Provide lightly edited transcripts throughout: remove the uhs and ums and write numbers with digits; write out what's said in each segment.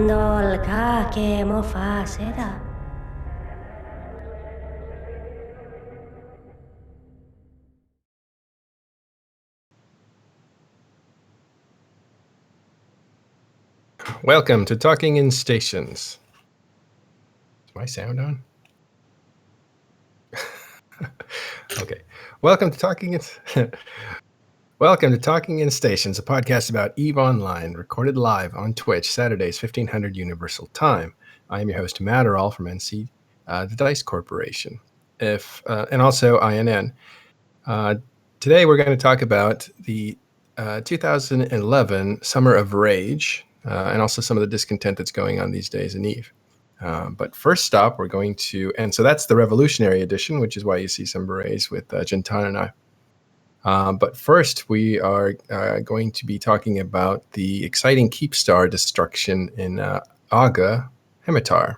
Andol kake mo faseda. Welcome to Talking in Stations. Is my sound on? Okay. Welcome to Talking in Stations, a podcast about EVE Online, recorded live on Twitch, Saturdays, 1500 Universal Time. I am your host, Matterall from NC, the Dice Corporation, and also INN. Today we're going to talk about the 2011 Summer of Rage, and also some of the discontent that's going on these days in EVE. But first stop, we're going to, and so that's the Revolutionary Edition, which is why you see some berets with Jintan and I. But first, we are going to be talking about the exciting Keepstar destruction in Aga Hemitar.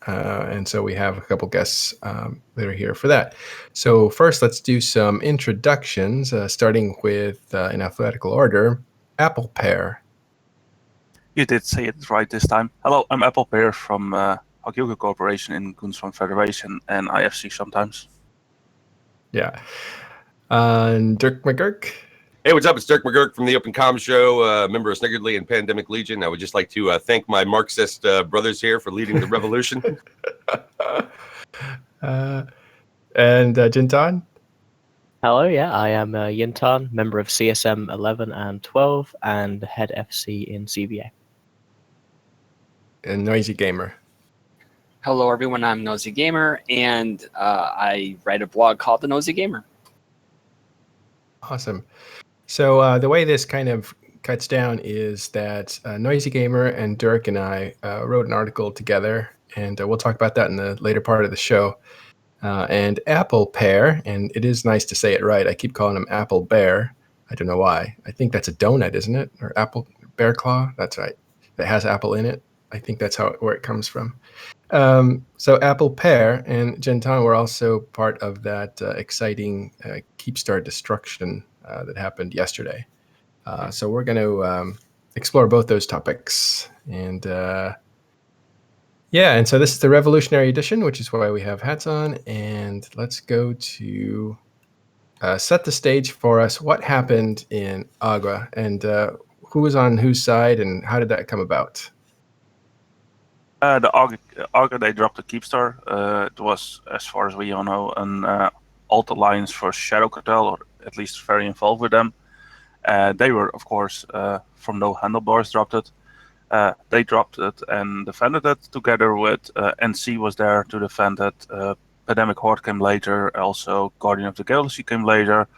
And so we have a couple guests that are here for that. So first, let's do some introductions, starting with, in alphabetical order, Apple Pear. You did say it right this time. Hello, I'm Apple Pear from Hagyuga Corporation in Goonswarm Federation and IFC sometimes. Yeah. And Dirk McGurk. Hey, what's up? It's Dirk McGurk from the Open Comm Show, member of Snickeredly and Pandemic Legion. I would just like to thank my Marxist brothers here for leading the revolution. And Jintan. Hello, yeah, I am Yintan, member of CSM 11 and 12, and head FC in CVA. And Noisy Gamer. Hello, everyone. I'm Nosy Gamer, and I write a blog called The Nosy Gamer. Awesome. So the way this kind of cuts down is that Noisy Gamer and Dirk and I wrote an article together, and we'll talk about that in the later part of the show. And Apple Pear, and it is nice to say it right. I keep calling him Apple Bear. I don't know why. I think that's a donut, isn't it? Or Apple Bear Claw. That's right. That has apple in it. I think that's where it comes from. So Apple Pear and Jintan were also part of that exciting Keepstar destruction that happened yesterday. So we're going to explore both those topics. And and so this is the Revolutionary Edition, which is why we have hats on. And let's go to set the stage for us. What happened in Aga, and who was on whose side, and how did that come about? The Aga, they dropped the Keepstar. It was, as far as we all know, an alt alliance for Shadow Cartel, or at least very involved with them. They were, of course, from No Handlebars dropped it. They dropped it and defended it together with NC was there to defend it. Pandemic Horde came later. Also, Guardian of the Galaxy came later.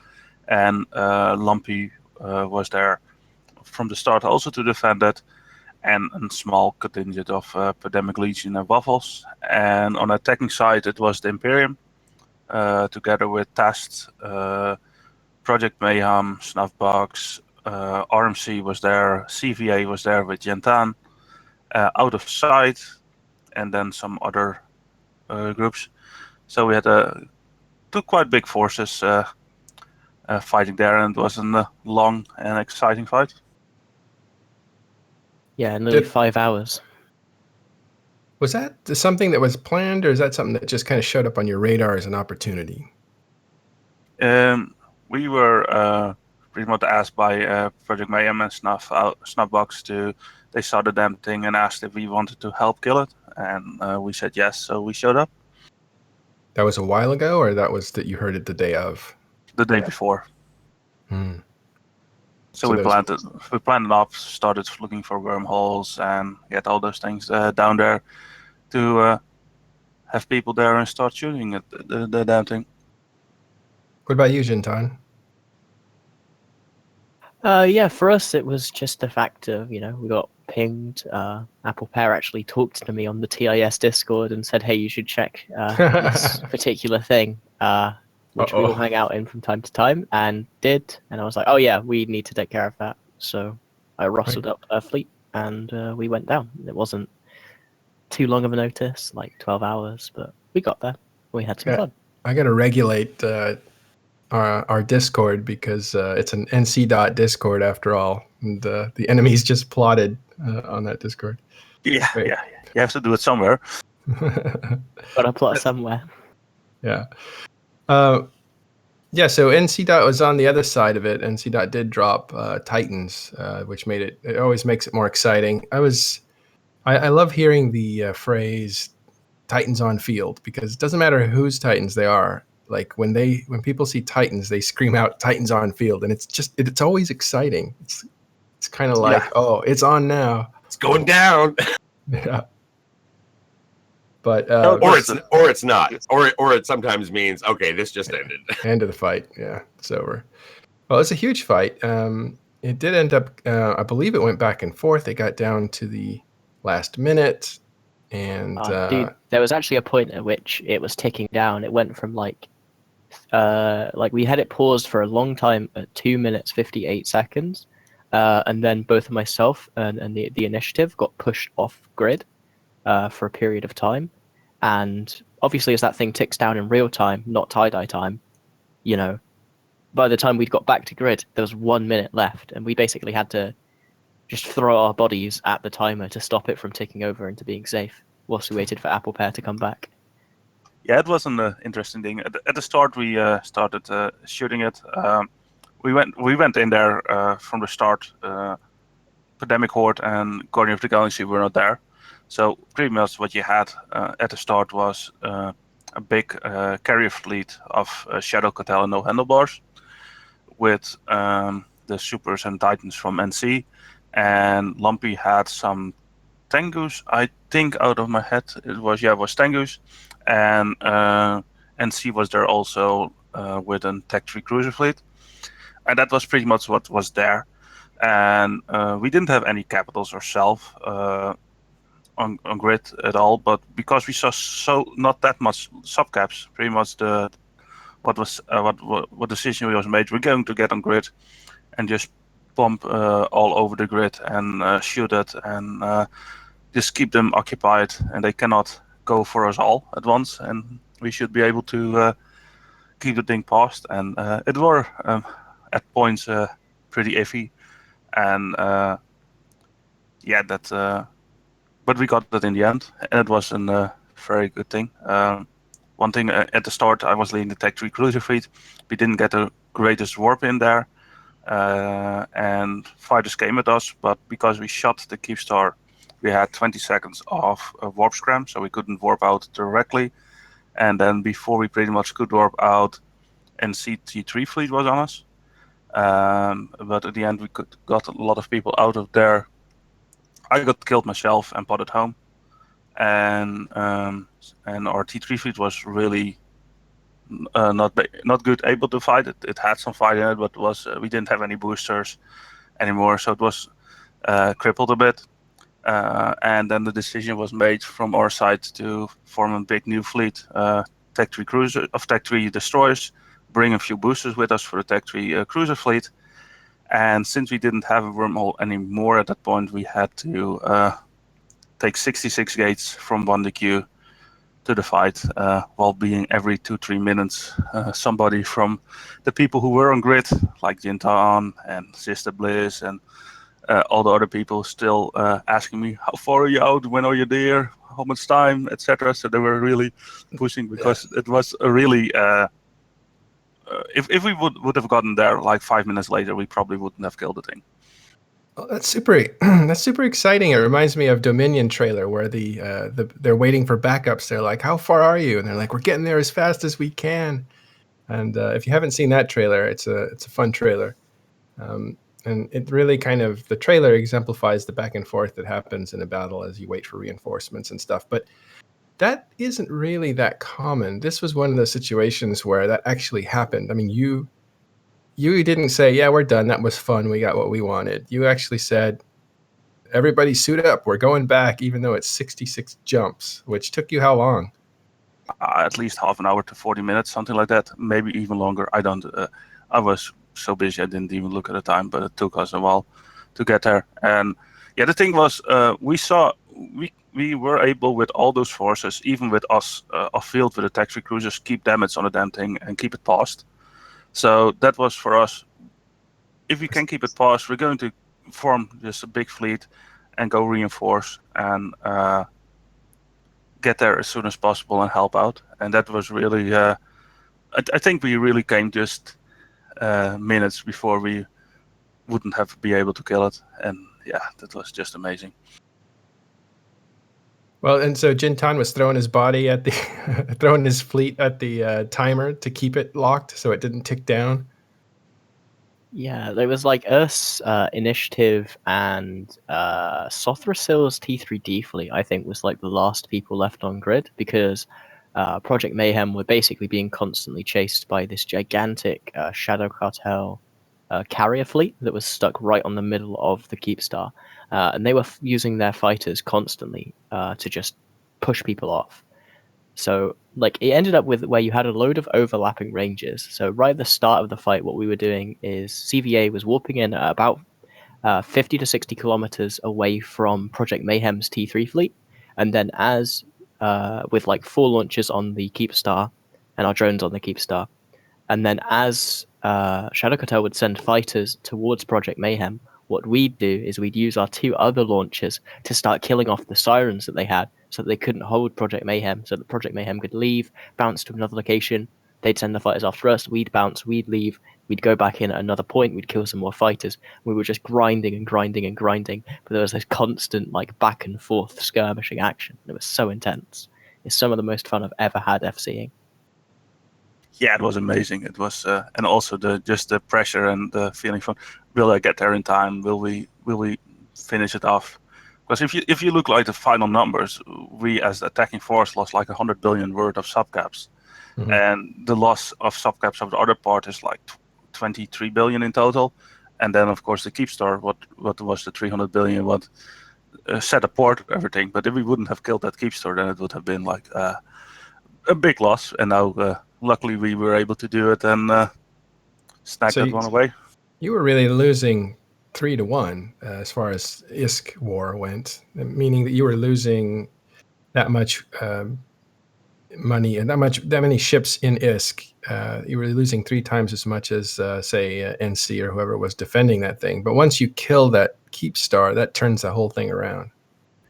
And Lumpy was there from the start also to defend it. And a small contingent of Pandemic Legion and Waffles. And on the attacking side, it was the Imperium, together with Tast, Project Mayhem, Snuffbox, RMC was there, CVA was there with Jintan, Out of Sight, and then some other groups. So we had two quite big forces fighting there, and it was a long and exciting fight. Yeah, nearly 5 hours. Was that something that was planned, or is that something that just kind of showed up on your radar as an opportunity? We were pretty much asked by Project Mayhem and Snuffbox they saw the damn thing and asked if we wanted to help kill it, and we said yes, so we showed up. That was a while ago, or that was that you heard it the day of? The day before. Hmm. So we planned it up, started looking for wormholes and get all those things down there to have people there and start shooting at the damn thing. What about you, Jintan? Yeah, for us it was just the fact of, we got pinged. Apple Pear actually talked to me on the TIS Discord and said, hey, you should check this particular thing, which we all hang out in from time to time, and did. And I was like, oh yeah, we need to take care of that. So I rustled up a fleet and we went down. It wasn't too long of a notice, like 12 hours, but we got there. We had some fun. I got to regulate our Discord because it's an NC dot Discord after all. And the enemies just plotted on that Discord. Yeah, Great. yeah. You have to do it somewhere. Got to plot somewhere. Yeah. Yeah, so NC Dot was on the other side of it. NC Dot did drop Titans, which made it always makes it more exciting. I love hearing the phrase Titans on field, because it doesn't matter whose Titans they are. Like when people see Titans, they scream out Titans on field, and it's always exciting. It's kind of like, oh, it's on now. It's going down. Yeah. But or it's not. Or it sometimes means, okay, this just ended. End of the fight. Yeah, it's over. Well, it's a huge fight. It did end up, I believe it went back and forth. It got down to the last minute. And Dude, there was actually a point at which it was ticking down. It went from like we had it paused for a long time at 2 minutes 58 seconds. And then both myself and the initiative got pushed off grid for a period of time. And obviously, as that thing ticks down in real time, not tie-dye time, by the time we'd got back to grid, there was 1 minute left. And we basically had to just throw our bodies at the timer to stop it from ticking over into being safe whilst we waited for Apple Pear to come back. Yeah, it was an interesting thing. At the start, we started shooting it. We went in there from the start. Pandemic Horde and Guardian of the Galaxy were not there. So pretty much what you had at the start was a big carrier fleet of Shadow Cartel and No Handlebars with the Supers and Titans from NC. And Lumpy had some Tengus, I think out of my head. It was Tengus. And NC was there also with a Tech 3 cruiser fleet. And that was pretty much what was there. And we didn't have any capitals ourselves on grid at all, but because we saw not that much subcaps, pretty much what decision was made, we're going to get on grid and just pump all over the grid and shoot it and just keep them occupied, and they cannot go for us all at once, and we should be able to keep the thing paused. And it were at points pretty iffy, and but we got that in the end, and it was a very good thing. One thing at the start, I was leading the Tech 3 cruiser fleet. We didn't get the greatest warp in there, and fighters came at us, but because we shot the Keepstar, we had 20 seconds of warp scram, so we couldn't warp out directly. And then before we pretty much could warp out, NC T3 fleet was on us. But at the end, we got a lot of people out of there. I got killed myself and potted home, and our T3 fleet was really not good able to fight. It had some fight in it, but we didn't have any boosters anymore, so it was crippled a bit. And then the decision was made from our side to form a big new fleet, Tech 3 destroyers, bring a few boosters with us for the Tech 3 cruiser fleet. And since we didn't have a wormhole anymore at that point, we had to take 66 gates from 1DQ to the fight, while being every 2-3 minutes somebody from the people who were on grid, like Jintan and Sister Bliss and all the other people, still asking me, how far are you out, when are you there, how much time, etc. So they were really pushing, because it was a really if we would have gotten there like 5 minutes later, we probably wouldn't have killed the thing. Oh, that's super exciting. It reminds me of Dominion trailer, where they're waiting for backups. They're like, how far are you? And they're like, we're getting there as fast as we can. And if you haven't seen that trailer, it's a fun trailer. And it really the trailer exemplifies the back and forth that happens in a battle as you wait for reinforcements and stuff. But that isn't really that common. This was one of the situations where that actually happened. I mean, you didn't say, yeah, we're done, that was fun, we got what we wanted. You actually said, everybody suit up, we're going back, even though it's 66 jumps, which took you how long? At least half an hour to 40 minutes, something like that, maybe even longer. I was so busy I didn't even look at the time, but it took us a while to get there. And yeah, the thing was, we were able, with all those forces, even with us off field with the Tech 3 cruisers, keep damage on the damn thing and keep it paused. So that was for us. If we can keep it paused, we're going to form just a big fleet and go reinforce and get there as soon as possible and help out. And that was really, I think we really came just minutes before we wouldn't have be able to kill it. And yeah, that was just amazing. Well, and so Jintan was throwing his body at the, throwing his fleet at the timer to keep it locked so it didn't tick down. Yeah, there was like us, Initiative, and Sothrasil's T3D fleet, I think, was like the last people left on grid because Project Mayhem were basically being constantly chased by this gigantic Shadow Cartel carrier fleet that was stuck right on the middle of the Keepstar. And they were using their fighters constantly to just push people off. So, like, it ended up with where you had a load of overlapping ranges. So, right at the start of the fight, what we were doing is CVA was warping in at about 50 to 60 kilometers away from Project Mayhem's T3 fleet. And then, as with like 4 launches on the Keepstar and our drones on the Keepstar, and then as Shadow Cartel would send fighters towards Project Mayhem, what we'd do is we'd use our 2 other launchers to start killing off the sirens that they had so that they couldn't hold Project Mayhem, so that Project Mayhem could leave, bounce to another location, they'd send the fighters after us, we'd bounce, we'd leave, we'd go back in at another point, we'd kill some more fighters. We were just grinding and grinding and grinding, but there was this constant like back and forth skirmishing action. It was so intense. It's some of the most fun I've ever had FCing. Yeah, it was amazing. It was, and also the pressure and the feeling from, will I get there in time? Will we finish it off? Because if you look like the final numbers, we as the attacking force lost like 100 billion worth of subcaps, and the loss of subcaps of the other part is like 23 billion in total, and then of course the Keepstar, what was the 300 billion what set apart everything. But if we wouldn't have killed that Keepstar, then it would have been like a big loss. And now. Luckily, we were able to do it and snag that one away. You were really losing 3-1 as far as ISK war went, meaning that you were losing that much money and that many ships in ISK. You were losing 3 times as much as, say, NC or whoever was defending that thing. But once you kill that Keepstar, that turns the whole thing around.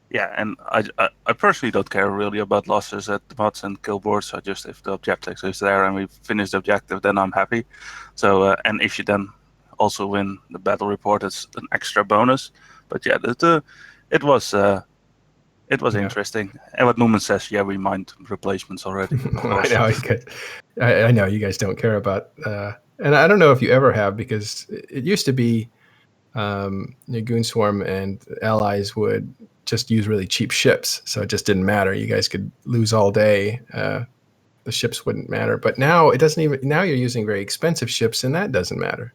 Yeah, and I personally don't care really about losses at the mods and kill boards. So just if the objective is there and we finish the objective, then I'm happy. So and if you then also win the battle report, it's an extra bonus. But yeah, it was interesting. And what Newman says, yeah, we mined replacements already. I know you guys don't care about, and I don't know if you ever have, because it used to be Goonswarm and allies would just use really cheap ships, so it just didn't matter. You guys could lose all day. The ships wouldn't matter. But now it doesn't even. Now you're using very expensive ships, and that doesn't matter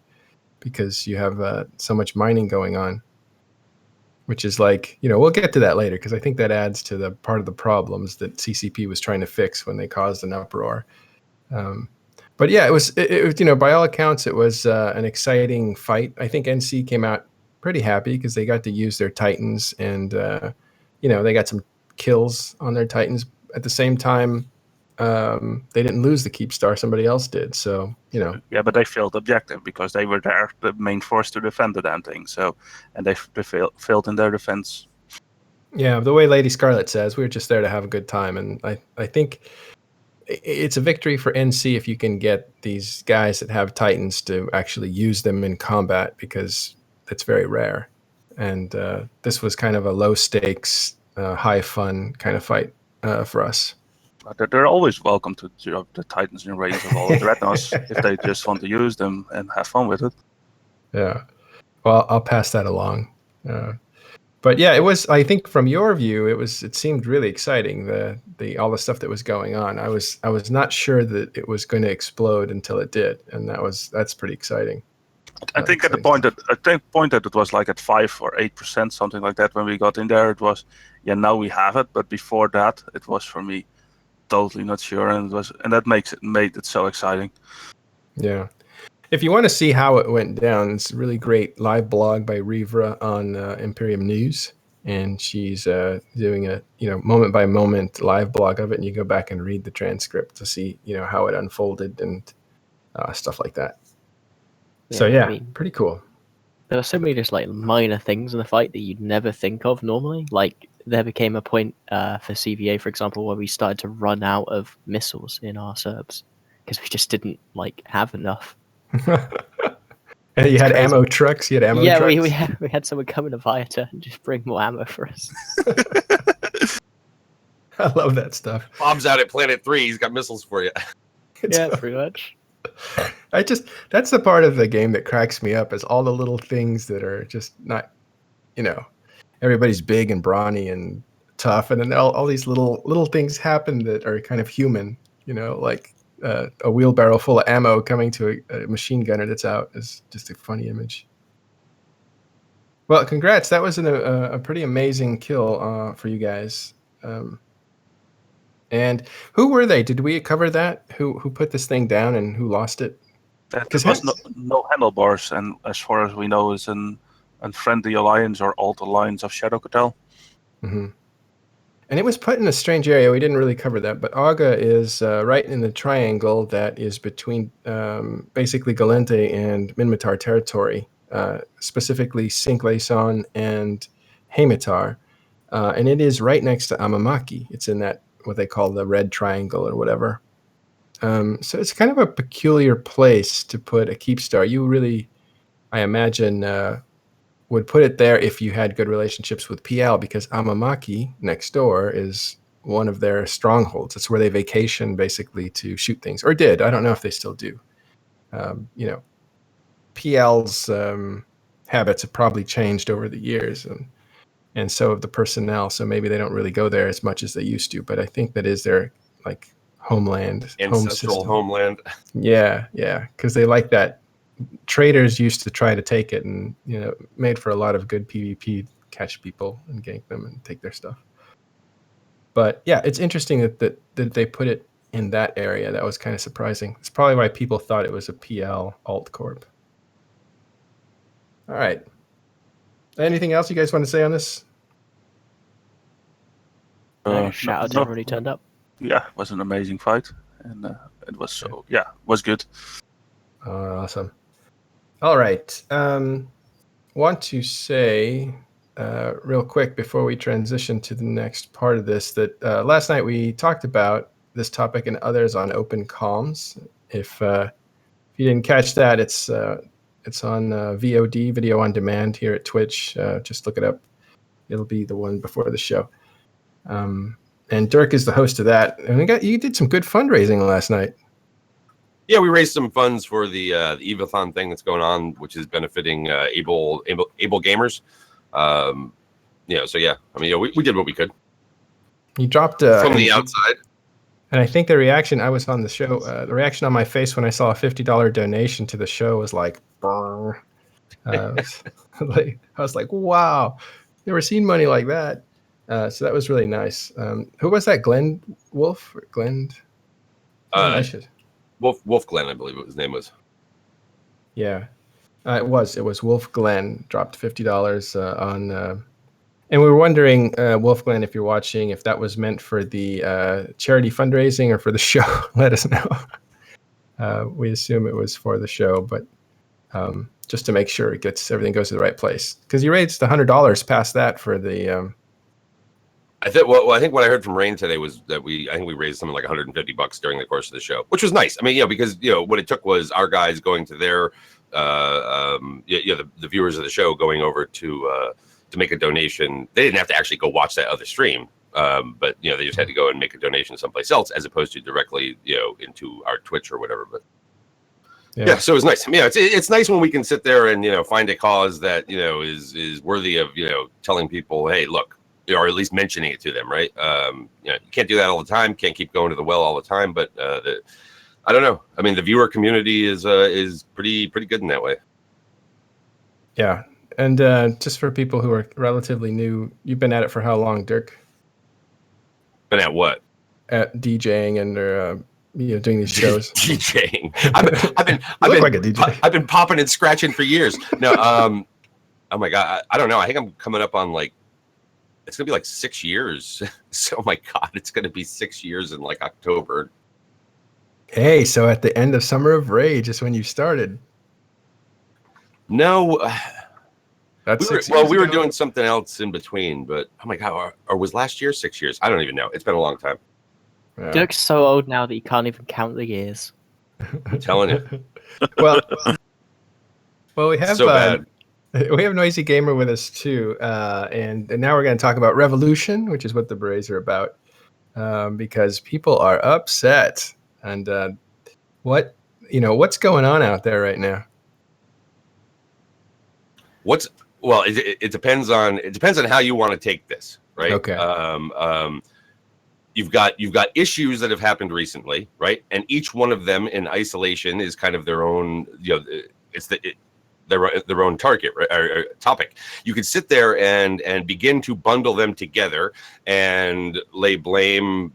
because you have so much mining going on. Which is like, we'll get to that later because I think that adds to the part of the problems that CCP was trying to fix when they caused an uproar. But yeah, it was by all accounts, it was an exciting fight. I think NC came out pretty happy because they got to use their Titans and, they got some kills on their Titans. At the same time, they didn't lose the Keepstar. Somebody else did. So, Yeah, but they failed objective because they were there, the main force to defend the damn thing. So, and they failed in their defense. Yeah, the way Lady Scarlet says, we were just there to have a good time. And I think it's a victory for NC if you can get these guys that have Titans to actually use them in combat, because it's very rare. And this was kind of a low stakes, high fun kind of fight for us. They're always welcome to the Titans in range of all the Dreadnoughts if they just want to use them and have fun with it. Yeah. Well, I'll pass that along. But yeah, it was, I think from your view, it seemed really exciting, the all the stuff that was going on. I was not sure that it was going to explode until it did, and that's pretty exciting. I think at the point that it was like at 5 or 8%, something like that, when we got in there, it was, yeah, now we have it. But before that, it was for me totally not sure, and that made it so exciting. Yeah. If you want to see how it went down, it's a really great live blog by Rivra on Imperium News, and she's doing a moment by moment live blog of it, and you go back and read the transcript to see how it unfolded and stuff like that. Yeah, so yeah, pretty cool. there were so many just like minor things in the fight that you'd never think of normally. Like there became a point for CVA, for example, where we started to run out of missiles in our Serbs because we just didn't like have enough. And you had crazy. ammo trucks. You had ammo Yeah, trucks. we had someone come in a Viator and just bring more ammo for us. I love that stuff. Bob's out at Planet 3. He's got missiles for you. Yeah, pretty much. That's the part of the game that cracks me up is all the little things that are just not, everybody's big and brawny and tough. And then all these little things happen that are kind of human, like a wheelbarrow full of ammo coming to a machine gunner that's out is just a funny image. Well, congrats. That was a pretty amazing kill for you guys. And who were they? Did we cover that? Who put this thing down and who lost it? There was no handlebars, and as far as we know, is an unfriendly alliance or alt alliance of Shadow Cartel. Mm-hmm. And it was put in a strange area. We didn't really cover that, but Aga is right in the triangle that is between basically Galente and Minmatar territory, specifically Sinklason and Haymatar. And it is right next to Amamaki. It's in that what they call the red triangle or whatever. So it's kind of a peculiar place to put a Keepstar. You really, I imagine, would put it there if you had good relationships with PL, because Amamaki next door is one of their strongholds. It's where they vacation basically to shoot things, or did. I don't know if they still do. PL's habits have probably changed over the years, and so have the personnel. So maybe they don't really go there as much as they used to. But I think that is their homeland, Ancestral homeland. Yeah, because they like that. Traders used to try to take it, and made for a lot of good PvP. Catch people and gank them and take their stuff. But yeah, it's interesting that they put it in that area. That was kind of surprising. It's probably why people thought it was a PL alt corp. All right. Anything else you guys want to say on this? Shadow generally turned up. Yeah, it was an amazing fight, and it was was good. Awesome. All right. Want to say real quick before we transition to the next part of this that last night we talked about this topic and others on Open Comms. If you didn't catch that, it's on VOD, video on demand, here at Twitch. Just look it up. It'll be the one before the show. And Dirk is the host of that. And you did some good fundraising last night. Yeah, we raised some funds for the Evathon thing that's going on, which is benefiting able gamers. So yeah, I mean, we did what we could. You dropped from the outside. And I think the reaction, I was on the show, the reaction on my face when I saw a $50 donation to the show was like, brr. I was like, wow, never seen money like that. So that was really nice. Who was that? Glenn Wolf? Glenn? Wolf Glenn, I believe what his name was. Yeah, it was Wolf Glenn dropped $50 on, and we were wondering, Wolf Glenn, if you're watching, if that was meant for the charity fundraising or for the show. Let us know. We assume it was for the show, but just to make sure everything goes to the right place, because you raised $100 past that for the. I think what I heard from Rain today was that we raised something like $150 during the course of the show, which was nice. I mean, because what it took was our guys going to their the viewers of the show going over to make a donation. They didn't have to actually go watch that other stream, but they just had to go and make a donation someplace else, as opposed to directly into our Twitch or whatever. But yeah, so it was nice. I mean, it's nice when we can sit there and find a cause that is worthy of telling people, hey, look. Or at least mentioning it to them, right? You can't do that all the time. Can't keep going to the well all the time. But I don't know. I mean, the viewer community is pretty good in that way. Yeah, and just for people who are relatively new, you've been at it for how long, Dirk? Been at what? At DJing and doing these shows. DJing. I've been popping and scratching for years. No, oh my god, I don't know. I think I'm coming up on it's gonna be 6 years. So, oh my god, it's gonna be 6 years in October. Hey, so at the end of Summer of Rage is when you started. No, That's We were, 6 years we were ago? doing something else in between, but oh my god, or was last year 6 years? I don't even know. It's been a long time. Yeah. Dirk's so old now that he can't even count the years. I'm telling you, well, we have so bad. we have Noisy Gamer with us too, and now we're going to talk about Revolution, which is what the berets are about, because people are upset. And what's going on out there right now? It depends on how you want to take this, right? Okay. You've got issues that have happened recently, right? And each one of them in isolation is kind of their own, their own target, right, or topic. You could sit there and begin to bundle them together and lay blame,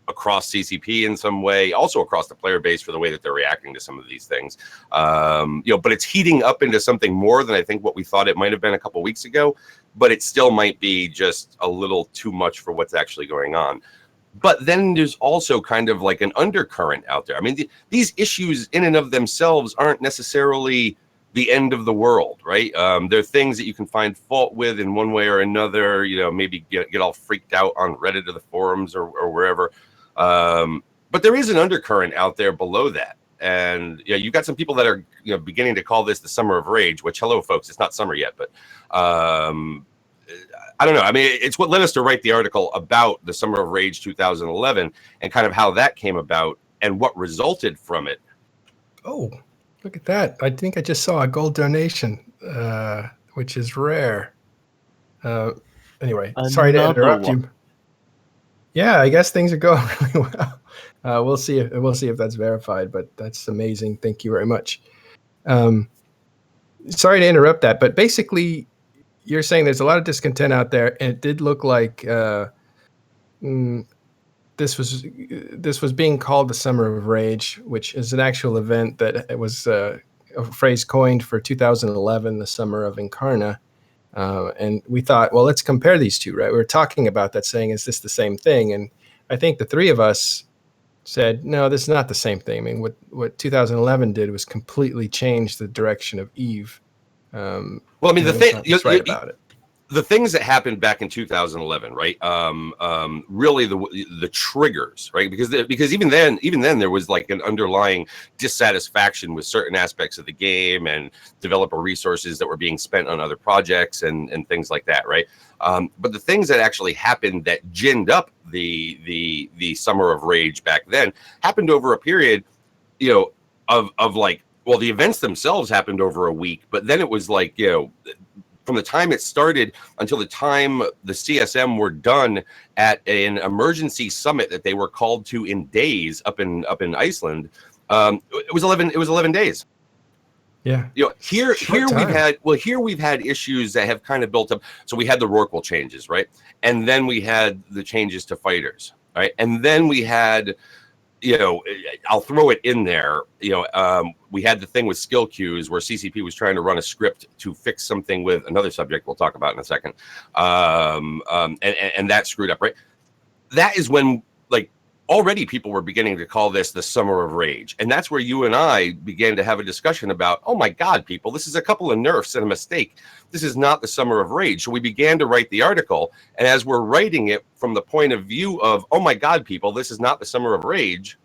across CCP in some way, also across the player base for the way that they're reacting to some of these things. But it's heating up into something more than I think what we thought it might have been a couple weeks ago. But it still might be just a little too much for what's actually going on. But then there's also kind of like an undercurrent out there. I mean, these issues in and of themselves aren't necessarily the end of the world, right? There are things that you can find fault with in one way or another, maybe get all freaked out on Reddit or the forums or wherever. But there is an undercurrent out there below that. And you've got some people that are beginning to call this the summer of rage, which, hello, folks, it's not summer yet, but I don't know. I mean, it's what led us to write the article about the Summer of Rage 2011 and kind of how that came about and what resulted from it. Oh, look at that. I think I just saw a gold donation, which is rare. Anyway, sorry to Another interrupt one. you. Yeah, I guess things are going really well. We'll see if that's verified, but that's amazing. Thank you very much. Sorry to interrupt that, but basically you're saying there's a lot of discontent out there, and it did look like this was being called the Summer of Rage, which is an actual event that it was a phrase coined for 2011, the Summer of Incarna. And we thought, well, let's compare these two, right? We were talking about that, saying, is this the same thing? And I think the three of us said, no, this is not the same thing. I mean, what 2011 did was completely change the direction of EVE. Well, I mean, the thing about it. The things that happened back in 2011, right? Really the triggers, right? Because even then there was like an underlying dissatisfaction with certain aspects of the game and developer resources that were being spent on other projects and things like that, right? But the things that actually happened that ginned up the Summer of Rage back then happened over a period, of like, well, the events themselves happened over a week, but then it was like, from the time it started until the time the CSM were done at an emergency summit that they were called to in days up in Iceland, it was 11 days. Yeah. Here we've had issues that have kind of built up. So we had the Rorqual changes, right? And then we had the changes to fighters, right? And then we had, I'll throw it in there. We had the thing with skill queues where CCP was trying to run a script to fix something with another subject we'll talk about in a second. And that screwed up, right? That is when, like, already people were beginning to call this the Summer of Rage. And that's where you and I began to have a discussion about, oh my God, people, this is a couple of nerfs and a mistake. This is not the Summer of Rage. So we began to write the article. And as we're writing it from the point of view of, oh my God, people, this is not the Summer of Rage.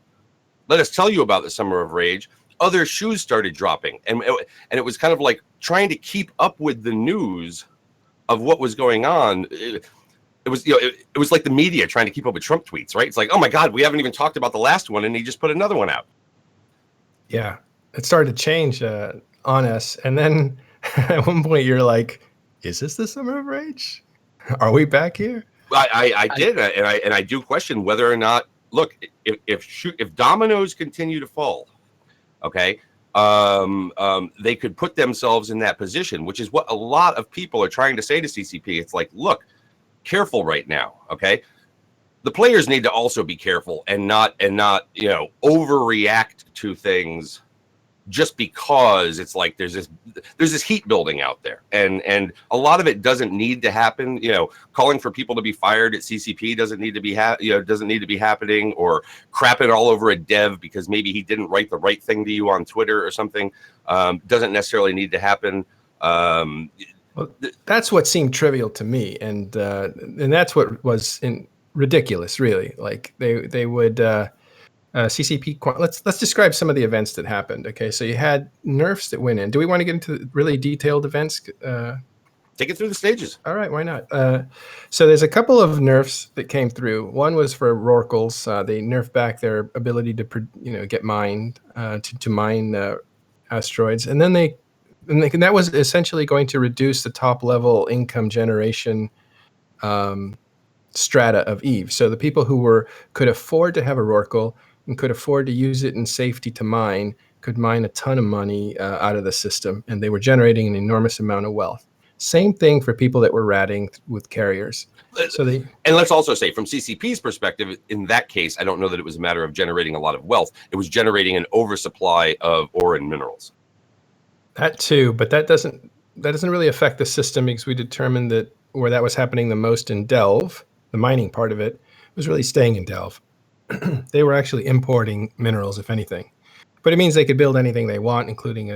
Let us tell you about the Summer of Rage. Other shoes started dropping. And it was kind of like trying to keep up with the news of what was going on. It was, it was like the media trying to keep up with Trump tweets, right? It's like, oh my God, we haven't even talked about the last one, and he just put another one out. Yeah, it started to change on us, and then at one point you're like, "Is this the Summer of Rage? Are we back here?" I did, and I do question whether or not. Look, if dominoes continue to fall, okay, they could put themselves in that position, which is what a lot of people are trying to say to CCP. It's like, look, careful right now, okay? The players need to also be careful and not overreact to things just because it's like there's this heat building out there, and a lot of it doesn't need to happen. Calling for people to be fired at CCP doesn't need to be happening, or crapping all over a dev because maybe he didn't write the right thing to you on Twitter or something doesn't necessarily need to happen. Well, that's what seemed trivial to me, and that's what was ridiculous, really. Like they would CCP. Let's describe some of the events that happened. Okay, so you had nerfs that went in. Do we want to get into really detailed events? Take it through the stages. All right, why not? So there's a couple of nerfs that came through. One was for Rorquals. They nerfed back their ability to get mined to mine asteroids, and then that was essentially going to reduce the top level income generation strata of Eve. So the people who could afford to have a Rorqual and could afford to use it in safety to mine could mine a ton of money out of the system, and they were generating an enormous amount of wealth. Same thing for people that were ratting with carriers. And let's also say, from CCP's perspective, in that case, I don't know that it was a matter of generating a lot of wealth. It was generating an oversupply of ore and minerals. That too, but that doesn't really affect the system, because we determined that where that was happening the most in Delve, the mining part of it, was really staying in Delve. They were actually importing minerals, if anything. But it means they could build anything they want, including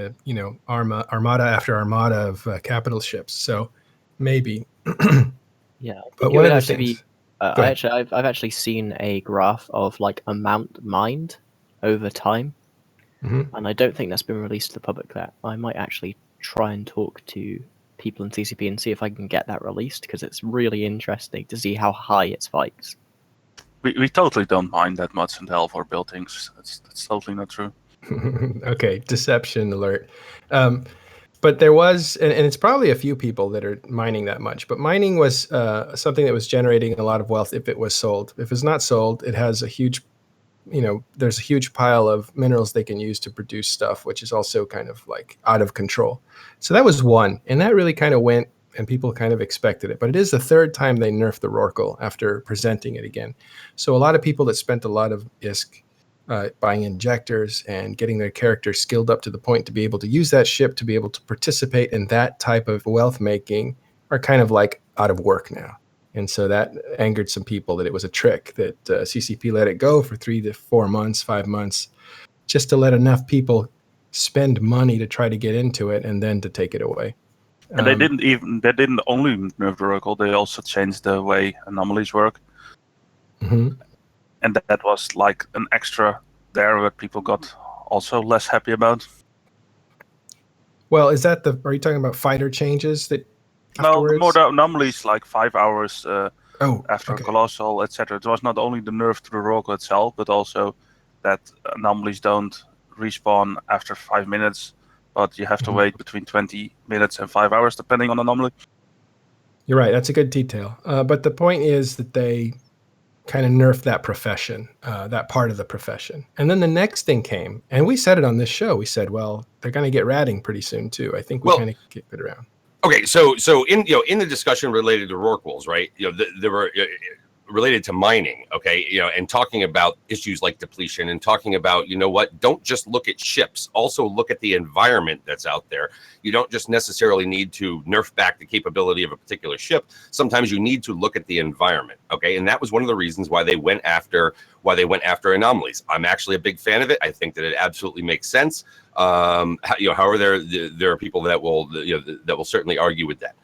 armada after armada of capital ships. So maybe. Yeah, But it one would of the actually things. be. I've actually seen a graph of like amount mined over time, and I don't think that's been released to the public yet. I might actually try and talk to people in CCP and see if I can get that released, because it's really interesting to see how high it spikes. We totally don't mind that much in Delve or build things. That's totally not true. Okay, deception alert. But there was, and it's probably a few people that are mining that much, but mining was something that was generating a lot of wealth if it was sold. If it's not sold, it has a huge, there's a huge pile of minerals they can use to produce stuff, which is also kind of like out of control. So that was one, and that really kind of went, and people kind of expected it. But it is the third time they nerfed the Rorqual after presenting it again. So a lot of people that spent a lot of ISK buying injectors and getting their characters skilled up to the point to be able to use that ship, to be able to participate in that type of wealth making, are kind of like out of work now. And so that angered some people, that it was a trick, that CCP let it go for 3 to 4 months, 5 months, just to let enough people spend money to try to get into it and then to take it away. And they didn't only nerf the Rorqual, they also changed the way anomalies work. Mm-hmm. And that was like an extra there that people got also less happy about. Well, are you talking about fighter changes that afterwards? No, more the anomalies, like 5 hours after okay. Colossal, etc. It was not only the nerf to the Rorqual itself, but also that anomalies don't respawn after 5 minutes, but you have to wait between 20 minutes and 5 hours, depending on anomaly. You're right. That's a good detail. But the point is that they kind of nerfed that profession, that part of the profession. And then the next thing came, and we said it on this show. We said, well, they're going to get ratting pretty soon too. I think we kind of kicked it around. Okay, so in the discussion related to Rorquals, right? There were related to mining, okay, and talking about issues like depletion, and talking about, don't just look at ships, also look at the environment that's out there. You don't just necessarily need to nerf back the capability of a particular ship. Sometimes you need to look at the environment, okay? And that was one of the reasons why they went after anomalies. I'm actually a big fan of it. I think that it absolutely makes sense. However, there are people that will certainly argue with that.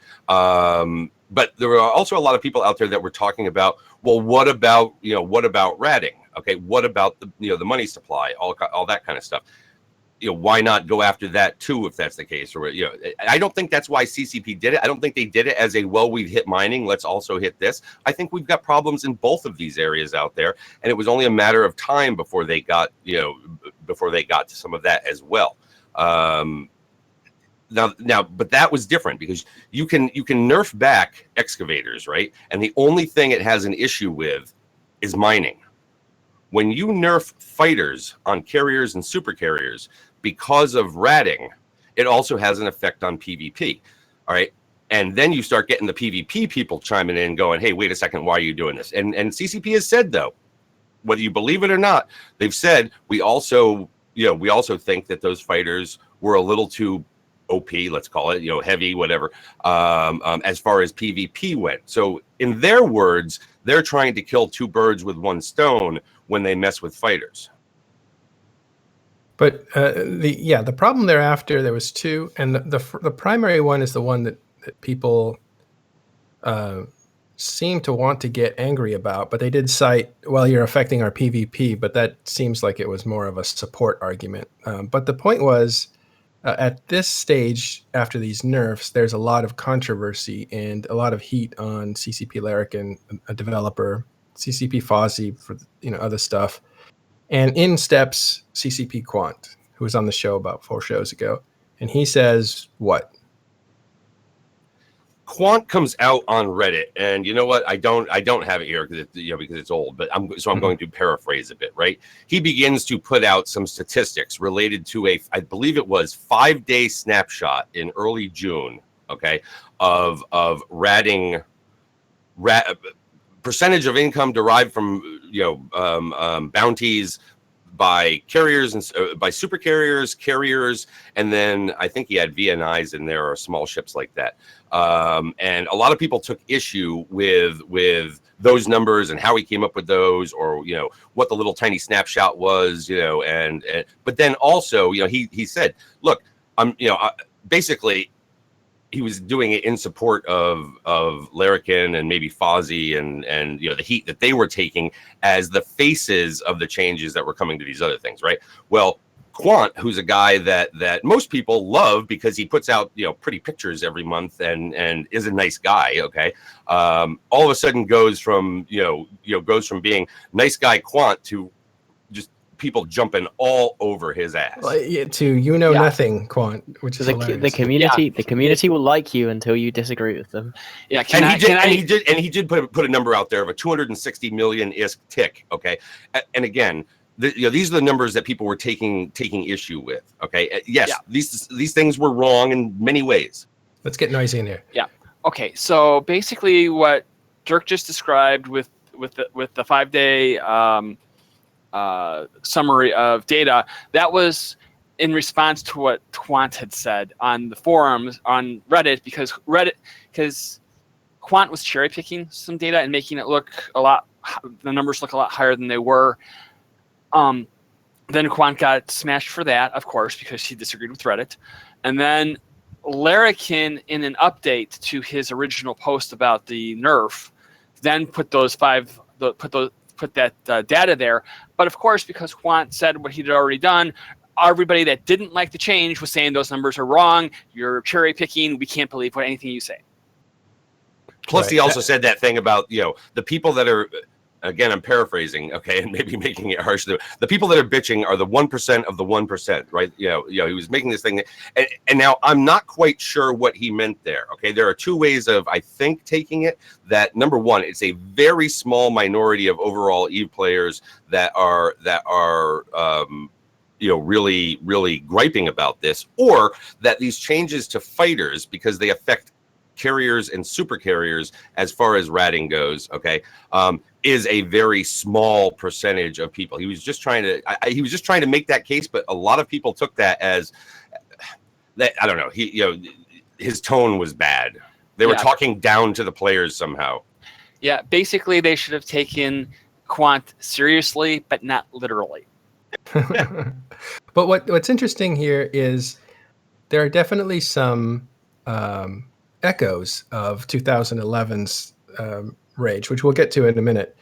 But there are also a lot of people out there that were talking about, well, what about ratting? Okay, what about the money supply, all that kind of stuff? Why not go after that too, if that's the case? Or I don't think that's why CCP did it. I don't think they did it as we've hit mining, let's also hit this. I think we've got problems in both of these areas out there, and it was only a matter of time before they got to some of that as well. Now, but that was different, because you can nerf back excavators, right? And the only thing it has an issue with is mining. When you nerf fighters on carriers and super carriers because of ratting, it also has an effect on PvP. All right. And then you start getting the PvP people chiming in going, hey, wait a second, why are you doing this? And CCP has said, though, whether you believe it or not, they've said we also think that those fighters were a little too OP, let's call it, heavy, whatever, as far as PvP went. So in their words, they're trying to kill two birds with one stone when they mess with fighters. But the problem thereafter, there was two, and the primary one is the one that that people seem to want to get angry about, but they did cite, well, you're affecting our PvP, but that seems like it was more of a support argument. But the point was, at this stage, after these nerfs, there's a lot of controversy and a lot of heat on CCP Larrikin, a developer, CCP Fozzie for other stuff, and in steps CCP Quant, who was on the show about 4 shows ago, and he says what? Quant comes out on Reddit, and you know what? I don't have it here because it's old, but I'm going to paraphrase a bit, right? He begins to put out some statistics related to I believe it was 5-day snapshot in early June, okay, of ratting percentage of income derived from bounties by carriers and by super carriers, and then I think he had VNIs in there or small ships like that. And a lot of people took issue with those numbers and how he came up with those, or what the little tiny snapshot was, and but then also he said, look, basically he was doing it in support of Larrikin and maybe Fozzie and the heat that they were taking as the faces of the changes that were coming to these other things, right? Well, Quant, who's a guy that most people love because he puts out pretty pictures every month and is a nice guy, okay, all of a sudden goes from being nice guy Quant to just people jumping all over his ass. To nothing Quant, which is the community. The community will like you until you disagree with them. Yeah, he did put a number out there of a 260 million ISK tick. Okay, and again, these are the numbers that people were taking issue with. Okay, yes, yeah. These things were wrong in many ways. Let's get noisy in here. Yeah. Okay, so basically, what Dirk just described with the 5-day summary of data, that was in response to what Quant had said on the forums on Reddit, because Quant was cherry picking some data and making it look the numbers look a lot higher than they were. Then Quant got smashed for that, of course, because he disagreed with Reddit. And then Larrikin, in an update to his original post about the nerf, then put that data there. But of course, because Quant said what he'd already done, everybody that didn't like the change was saying those numbers are wrong. You're cherry picking. We can't believe anything you say. Plus, he also said that thing about the people that are. Again, I'm paraphrasing, okay, and maybe making it harsh. The people that are bitching are the 1% of the 1%, right? He was making this thing, and now I'm not quite sure what he meant there. Okay, there are 2 ways of, I think, taking it. That number one, it's a very small minority of overall EVE players that are really, really griping about this, or that these changes to fighters, because they affect carriers and super carriers as far as ratting goes, okay, is a very small percentage of people. He was just trying to make that case, but a lot of people took that as that. I don't know. His tone was bad. They were talking down to the players somehow. Yeah, basically they should have taken Quant seriously, but not literally. But what's interesting here is there are definitely some echoes of 2011's rage, which we'll get to in a minute.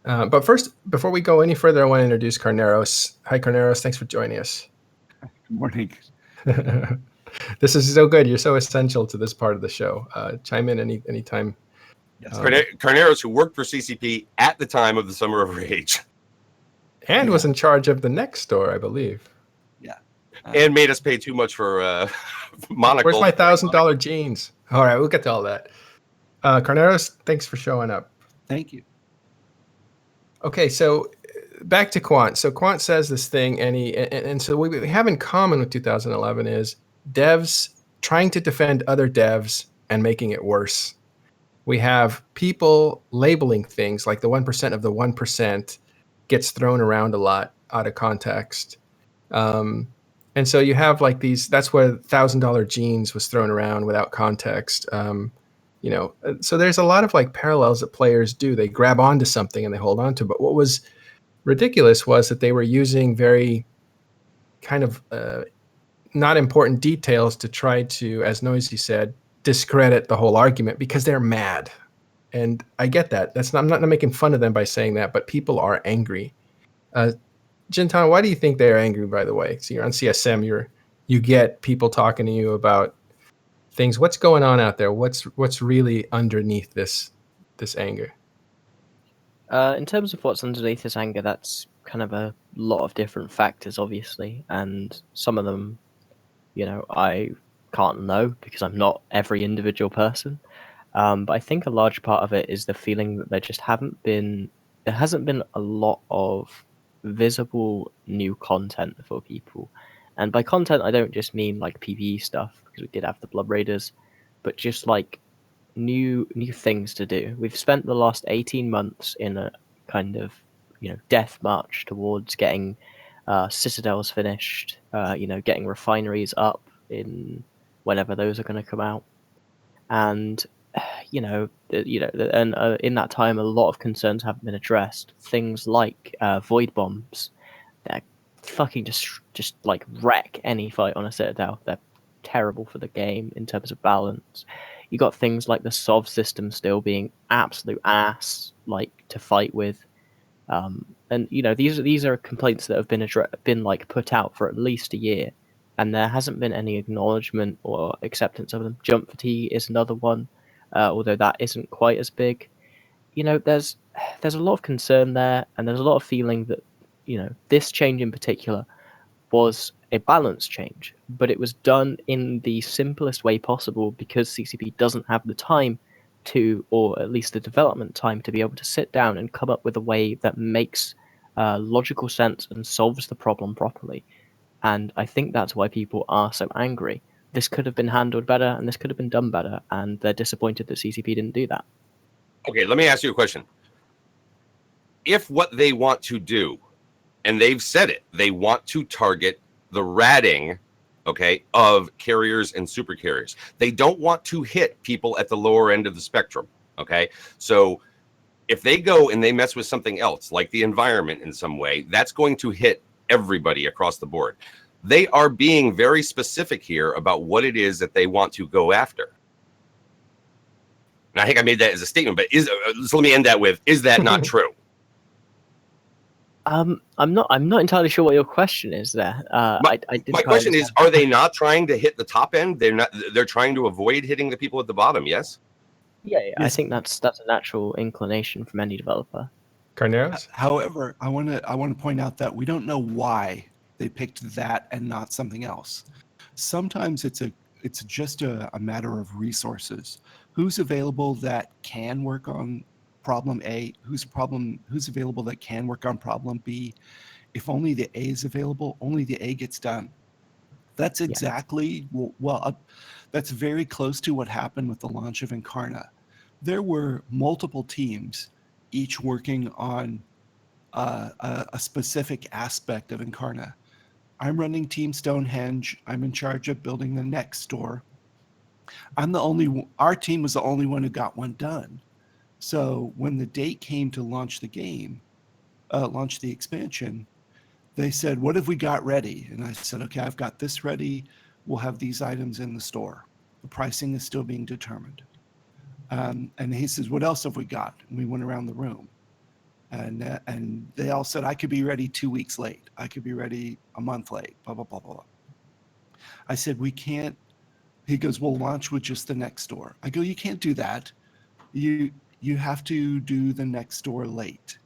But first, before we go any further, I want to introduce Carneros. Hi, Carneros. Thanks for joining us. Good morning. This is so good. You're so essential to this part of the show. Chime in anytime. Yes. Carneros, who worked for CCP at the time of the Summer of Rage. And was in charge of the next store, I believe. Yeah. And made us pay too much for monocle. Where's my $1,000 jeans? All right, we'll get to all that. Carneros, thanks for showing up. Thank you. Okay, so back to Quant. So Quant says this thing, and so what we have in common with 2011 is devs trying to defend other devs and making it worse. We have people labeling things like the 1% of the 1% gets thrown around a lot out of context. And so you have like these, that's where $1,000 jeans was thrown around without context. So there's a lot of like parallels that players do. They grab onto something and they hold on to it. But what was ridiculous was that they were using very kind of not important details to try to, as Noisy said, discredit the whole argument because they're mad. And I get that. I'm not making fun of them by saying that, but people are angry. Jintan, why do you think they're angry, by the way? So you're on CSM, you get people talking to you about things. What's going on out there? What's really underneath this anger? In terms of what's underneath this anger, that's kind of a lot of different factors, obviously, and some of them, I can't know because I'm not every individual person. But I think a large part of it is the feeling that there hasn't been a lot of visible new content for people. And by content, I don't just mean like PvE stuff, because we did have the Blood Raiders, but just like new things to do. We've spent the last 18 months in a kind of death march towards getting citadels finished, getting refineries up in whenever those are going to come out, and in that time a lot of concerns haven't been addressed. Things like void bombs that fucking just like wreck any fight on a citadel. They're terrible for the game in terms of balance. You got things like the SOV system still being absolute ass like to fight with, and these are complaints that have been like put out for at least a year, and there hasn't been any acknowledgement or acceptance of them. Jump fatigue is another one, although that isn't quite as big. There's a lot of concern there, and there's a lot of feeling that this change in particular was a balance change, but it was done in the simplest way possible because CCP doesn't have the time to, or at least the development time to be able to sit down and come up with a way that makes logical sense and solves the problem properly. And I think that's why people are so angry. This could have been handled better, and this could have been done better, and they're disappointed that CCP didn't do that. Okay, let me ask you a question. If what they want to do, and they've said it, they want to target the ratting, okay, of carriers and super carriers. They don't want to hit people at the lower end of the spectrum, okay? So if they go and they mess with something else, like the environment in some way, that's going to hit everybody across the board. They are being very specific here about what it is that they want to go after. And I think I made that as a statement, but so let me end that with, is that not true? I'm not entirely sure what your question is there. My question is, are they not trying to hit the top end? They're trying to avoid hitting the people at the bottom, yes? Yeah, I think that's a natural inclination from any developer. Carneros? However, I want to point out that we don't know why they picked that and not something else. Sometimes it's just a matter of resources. Who's available that can work on problem A? Who's available that can work on problem B? If only the A is available, only the A gets done. That's exactly that's very close to what happened with the launch of Incarna. There were multiple teams, each working on a specific aspect of Incarna. I'm running Team Stonehenge. I'm in charge of building the next store. Our team was the only one who got one done. So when the date came to launch the game, launch the expansion, they said, what have we got ready? And I said, okay, I've got this ready. We'll have these items in the store. The pricing is still being determined. And he says, what else have we got? And we went around the room. And they all said, I could be ready 2 weeks late. I could be ready a month late, blah, blah, blah, blah. I said, we can't. He goes, we'll launch with just the next store. I go, you can't do that. You have to do the next store late.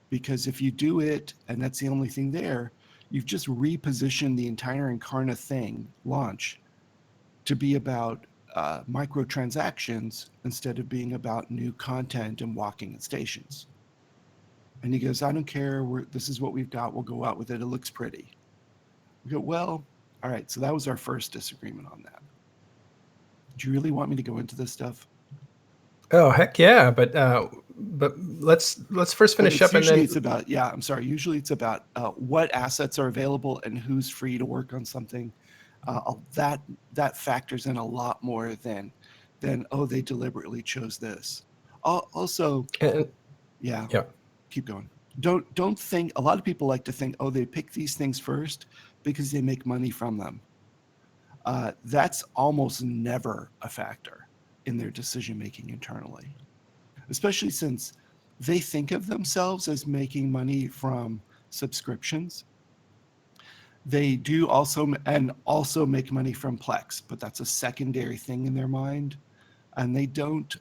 Because if you do it, and that's the only thing there, you've just repositioned the entire Incarna thing, launch, to be about microtransactions instead of being about new content and walking at stations. And he goes, I don't care. This is what we've got. We'll go out with it. It looks pretty. We go, well, all right. So that was our first disagreement on that. Do you really want me to go into this stuff? Oh, heck yeah. But let's first finish up. And then it's about, usually it's about what assets are available and who's free to work on something. That factors in a lot more than they deliberately chose this. Also, yeah. Keep going. Don't think. A lot of people like to think, they pick these things first because they make money from them. That's almost never a factor. in their decision making internally, especially since they think of themselves as making money from subscriptions. They do also make money from Plex, but that's a secondary thing in their mind, and they don't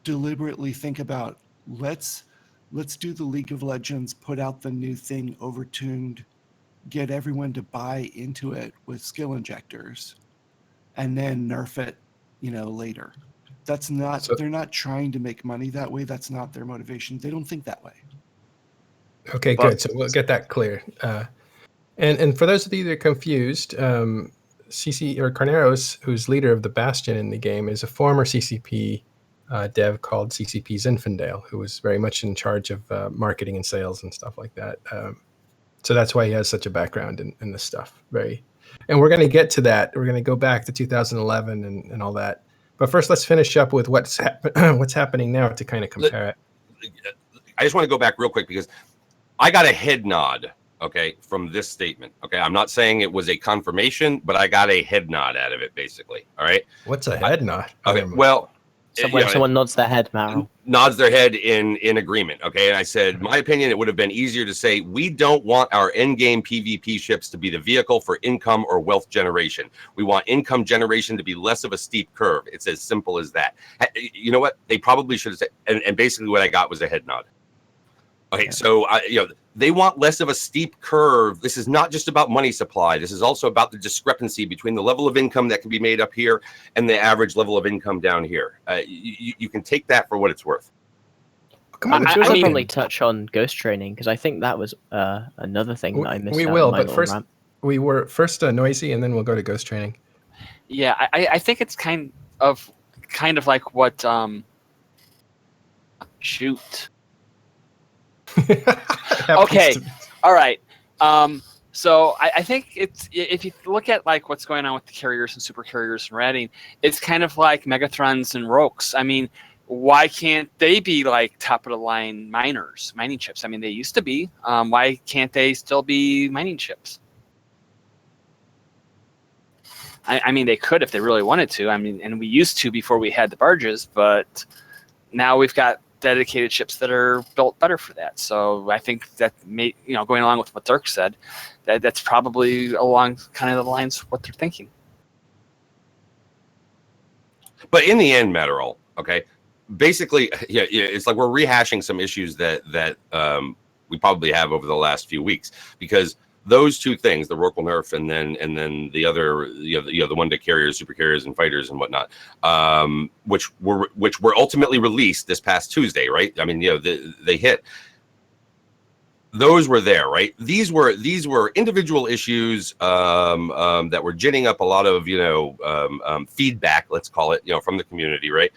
deliberately think about let's do the League of Legends, put out the new thing, overtuned, get everyone to buy into it with skill injectors, and then nerf it, later. That's not. They're not trying to make money that way. That's not their motivation. They don't think that way. Okay, good. So we'll get that clear. And for those of you that are confused, CC or Carneros, who's leader of the Bastion in the game, is a former CCP dev called CCP Zinfandel, who was very much in charge of marketing and sales and stuff like that. So that's why he has such a background in this stuff. And we're going to get to that. We're going to go back to 2011 and all that. But first, let's finish up with what's happening now to kind of compare it. I just want to go back real quick because I got a head nod, okay, from this statement. Okay, I'm not saying it was a confirmation, but I got a head nod out of it, basically. All right. What's a head nod? Okay, well, So when someone nods their head, Meryl. Nods their head in agreement. Okay, and I said, my opinion, it would have been easier to say we don't want our in-game PvP ships to be the vehicle for income or wealth generation. We want income generation to be less of a steep curve. It's as simple as that. You know what? They probably should have said, and basically what I got was a head nod. Okay, so they want less of a steep curve. This is not just about money supply. This is also about the discrepancy between the level of income that can be made up here and the average level of income down here. You can take that for what it's worth. Come on, I should probably touch on ghost training because I think that was another thing that I missed. We will, but first Noisy, and then we'll go to ghost training. Yeah, I think it's kind of like what shoot. Okay, all right. So I think it's, if you look at like what's going on with the carriers and super carriers and ratting, it's kind of like Megathrons and Rokes. I mean, why can't they be like top of the line mining chips? I mean, they used to be. Why can't they still be mining chips? I mean, they could if they really wanted to. I mean, and we used to before we had the barges, but now we've got dedicated ships that are built better for that. So I think that going along with what Dirk said, that's probably along kind of the lines of what they're thinking. But in the end, Matterall, okay, basically, yeah, it's like we're rehashing some issues that we probably have over the last few weeks, because those two things, the Rorqual nerf and then the other, the one to carriers, super carriers, and fighters and whatnot, which were ultimately released this past Tuesday, right? I mean, they hit. Those were there, right? These were individual issues that were ginning up a lot of feedback, let's call it, from the community, right?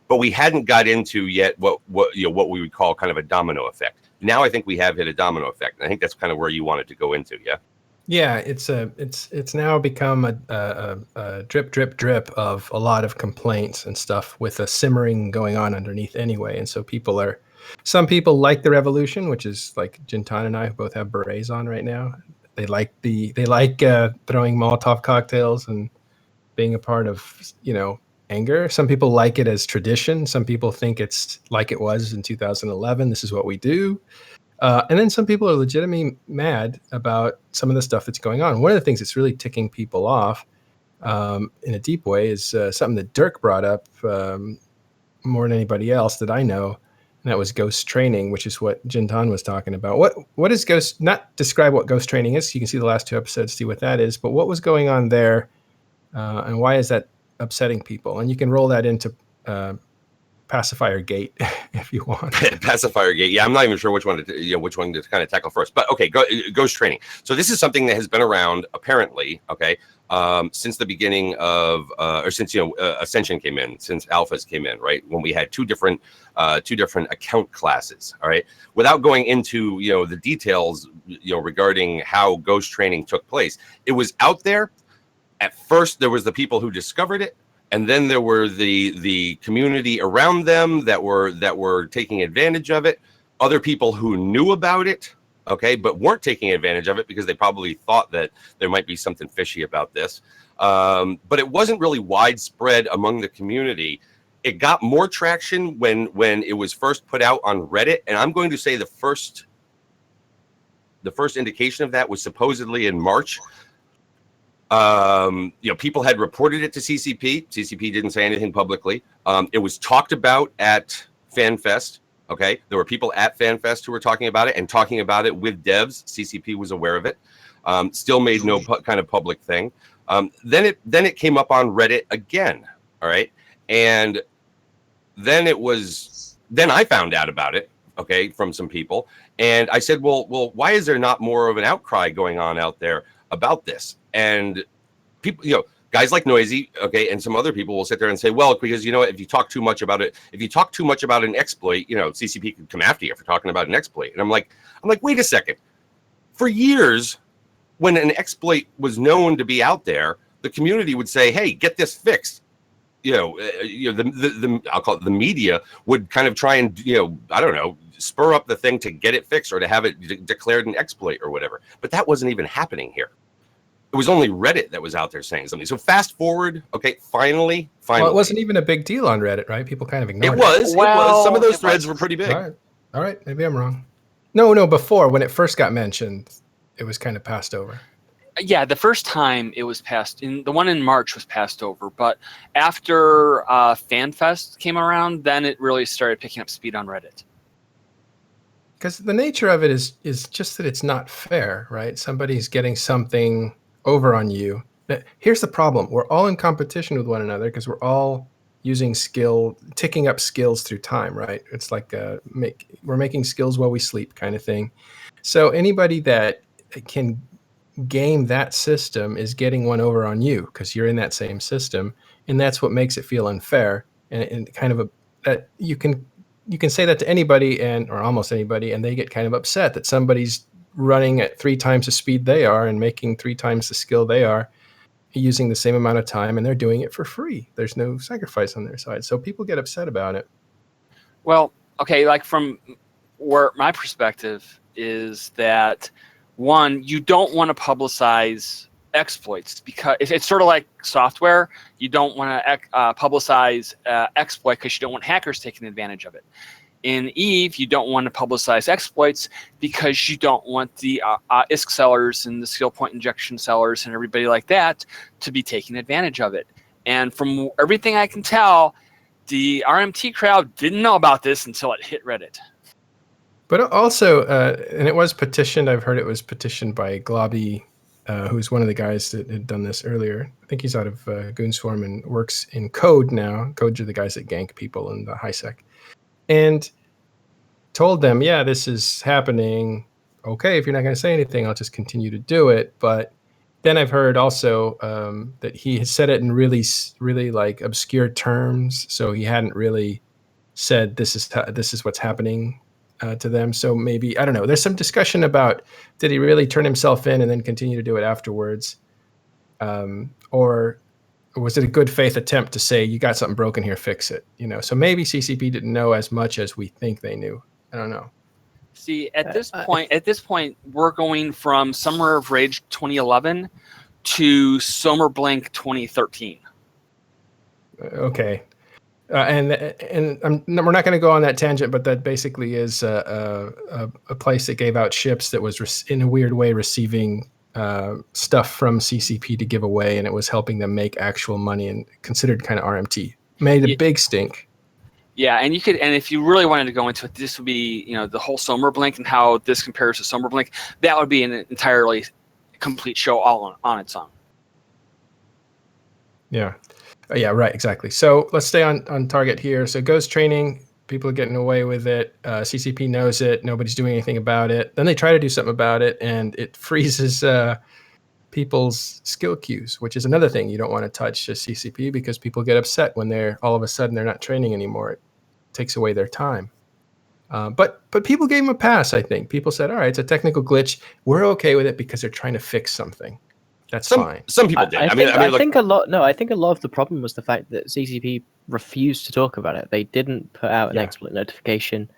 But we hadn't got into yet what we would call kind of a domino effect. Now I think we have hit a domino effect. And I think that's kind of where you wanted to go into, yeah? Yeah, it's now become a drip of a lot of complaints and stuff with a simmering going on underneath anyway. And so some people like the revolution, which is like Jintan and I both have berets on right now. They like throwing Molotov cocktails and being a part of, anger. Some people like it as tradition. Some people think it's like it was in 2011. This is what we do. And then some people are legitimately mad about some of the stuff that's going on. One of the things that's really ticking people off in a deep way is something that Dirk brought up more than anybody else that I know. And that was ghost training, which is what Jintan was talking about. What is ghost? Not describe what ghost training is. You can see the last two episodes, see what that is. But what was going on there, and why is that upsetting people? And you can roll that into pacifier gate if you want. Pacifier gate. Yeah, I'm not even sure which one to kind of tackle first. But okay, ghost training. So this is something that has been around apparently, okay, since the beginning of or since Ascension came in, since alphas came in, right? When we had two different account classes. All right, without going into the details regarding how ghost training took place, it was out there. At first, there was the people who discovered it, and then there were the community around them that were taking advantage of it. Other people who knew about it, okay, but weren't taking advantage of it because they probably thought that there might be something fishy about this. but it wasn't really widespread among the community. It got more traction when it was first put out on Reddit, and I'm going to say the first indication of that was supposedly in March. People had reported it to CCP. CCP didn't say anything publicly. It was talked about at FanFest. Okay, there were people at FanFest who were talking about it and talking about it with devs. CCP was aware of it. Still made no kind of public thing. Then it came up on Reddit again. All right, and then I found out about it. Okay, from some people, and I said, well, why is there not more of an outcry going on out there about this? And people, guys like Noisy, okay, and some other people will sit there and say, well, because if you talk too much about it, if you talk too much about an exploit, CCP could come after you for talking about an exploit. And I'm like, wait a second. For years, when an exploit was known to be out there, the community would say, hey, get this fixed. I'll call it the media would kind of try and spur up the thing to get it fixed or to have it declared an exploit or whatever. But that wasn't even happening here. It was only Reddit that was out there saying something. So fast forward, okay, finally. Well, it wasn't even a big deal on Reddit, right? People kind of ignored it. It was. Some of those threads were pretty big. All right, maybe I'm wrong. No, before, when it first got mentioned, it was kind of passed over. Yeah, the first time it was passed, the one in March was passed over, but after FanFest came around, then it really started picking up speed on Reddit. Because the nature of it is just that it's not fair, right? Somebody's getting something over on you. Here's the problem. We're all in competition with one another because we're all using ticking up skills through time, right? It's like we're making skills while we sleep kind of thing. So anybody that can game that system is getting one over on you because you're in that same system, and that's what makes it feel unfair. And kind of that you can say that to anybody or almost anybody, and they get kind of upset that somebody's running at 3 times the speed they are and making 3 times the skill they are, using the same amount of time, and they're doing it for free. There's no sacrifice on their side. So people get upset about it. Well, okay, like from where my perspective is that, one, you don't want to publicize exploits because it's sort of like software. You don't want to publicize exploit because you don't want hackers taking advantage of it. In Eve, you don't want to publicize exploits because you don't want the ISK sellers and the skill point injection sellers and everybody like that to be taking advantage of it. And from everything I can tell, the RMT crowd didn't know about this until it hit Reddit. But also, and it was petitioned, I've heard it was petitioned by Globby, who's one of the guys that had done this earlier. I think he's out of Goonswarm and works in Code now. Code are the guys that gank people in the HiSec. And told them, yeah, this is happening. Okay, if you're not going to say anything, I'll just continue to do it. But then I've heard also that he had said it in really, really like obscure terms. So he hadn't really said this is what's happening to them. So maybe, I don't know, there's some discussion about did he really turn himself in and then continue to do it afterwards? Or was it a good faith attempt to say, you got something broken here, fix it? So maybe CCP didn't know as much as we think they knew. I don't know. See, at this point, we're going from Summer of Rage 2011 to Sommerblink 2013. Okay. And we're not going to go on that tangent, but that basically is a place that gave out ships that was in a weird way receiving stuff from CCP to give away, and it was helping them make actual money and considered kind of RMT. Made a big stink. Yeah, and if you really wanted to go into it, this would be, the whole Sommerblink and how this compares to Sommerblink. That would be an entirely complete show all on its own. Yeah. Yeah, right, exactly. So let's stay on target here. So Ghost training, people are getting away with it. CCP knows it. Nobody's doing anything about it. Then they try to do something about it, and it freezes people's skill queues, which is another thing you don't want to touch as CCP because people get upset when all of a sudden they're not training anymore. It takes away their time. But people gave them a pass, I think. People said, all right, it's a technical glitch. We're okay with it because they're trying to fix something. That's fine. Some people did. I think a lot of the problem was the fact that CCP refused to talk about it. They didn't put out an exploit notification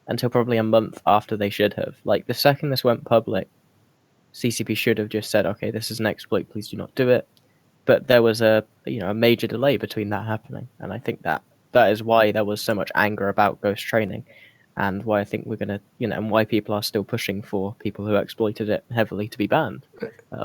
until probably a month after they should have. Like, the second this went public, CCP should have just said, okay, this is an exploit, please do not do it. but there was a major delay between that happening, and I think that is why there was so much anger about Ghost Training, and why I think we're gonna and why people are still pushing for people who exploited it heavily to be banned,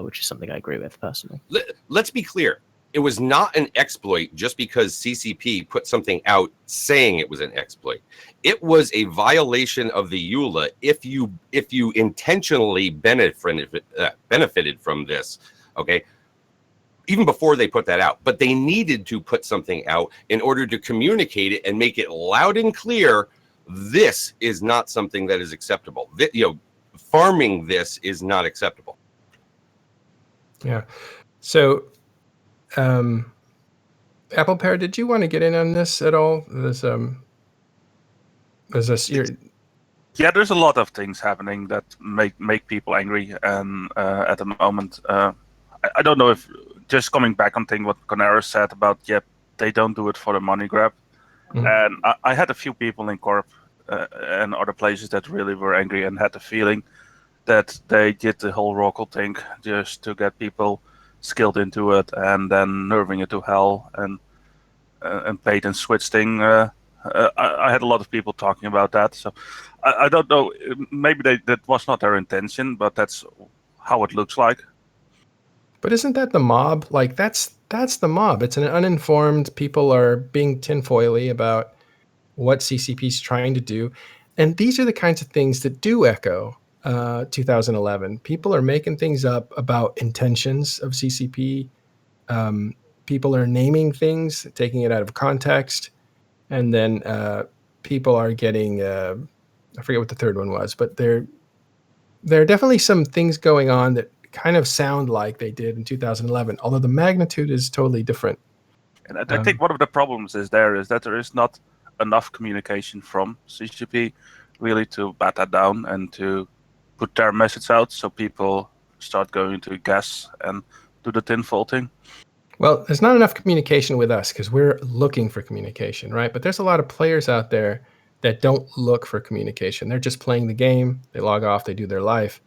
which is something I agree with personally. Let's be clear. It was not an exploit just because CCP put something out saying it was an exploit. It was a violation of the EULA if you intentionally benefited from this. Okay, even before they put that out, but they needed to put something out in order to communicate it and make it loud and clear. This is not something that is acceptable. Farming this is not acceptable. Yeah. So. Apple Pear, did you want to get in on this at all? There's a there's a lot of things happening that make people angry, and at the moment, I don't know if just coming back on what Conera said about they don't do it for the money grab, and I had a few people in Corp and other places that really were angry and had the feeling that they did the whole Rockle thing just to get people skilled into it and then nerving it to hell and bait and switch thing. I had a lot of people talking about that, so I don't know. Maybe that was not their intention, but that's how it looks like. But isn't that the mob? Like that's the mob. It's an uninformed. People are being tinfoily about what CCP is trying to do, and these are the kinds of things that do echo 2011. People are making things up about intentions of CCP. People are naming things, taking it out of context, and then people are getting I forget what the third one was, but there are definitely some things going on that kind of sound like they did in 2011, although the magnitude is totally different. And I think one of the problems is that there is not enough communication from CCP really to bat that down and to put their message out, so people start going to guess and do the tinfoil thing. Well, there's not enough communication with us because we're looking for communication, right? But there's a lot of players out there that don't look for communication. They're just playing the game. They log off. They do their life.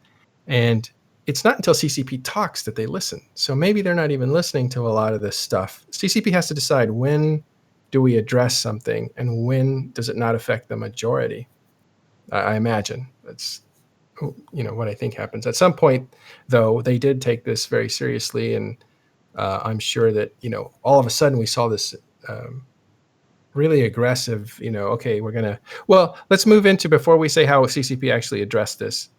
And it's not until CCP talks that they listen. So maybe they're not even listening to a lot of this stuff. CCP has to decide, when do we address something and when does it not affect the majority? I imagine that's what I think happens. At some point, though, they did take this very seriously, and I'm sure that all of a sudden we saw this really aggressive. Okay, we're gonna. Well, let's move into, before we say how CCP actually addressed this.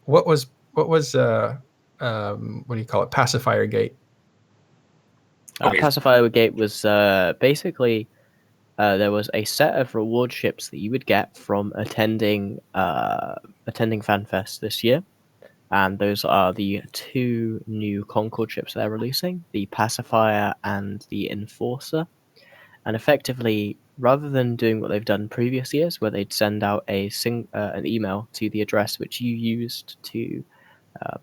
What was what do you call it? Pacifier Gate. Okay. Pacifier Gate was basically there was a set of reward ships that you would get from attending FanFest this year, and those are the two new Concord ships they're releasing, the Pacifier and the Enforcer. And effectively, rather than doing what they've done previous years, where they'd send out an email to the address which you used to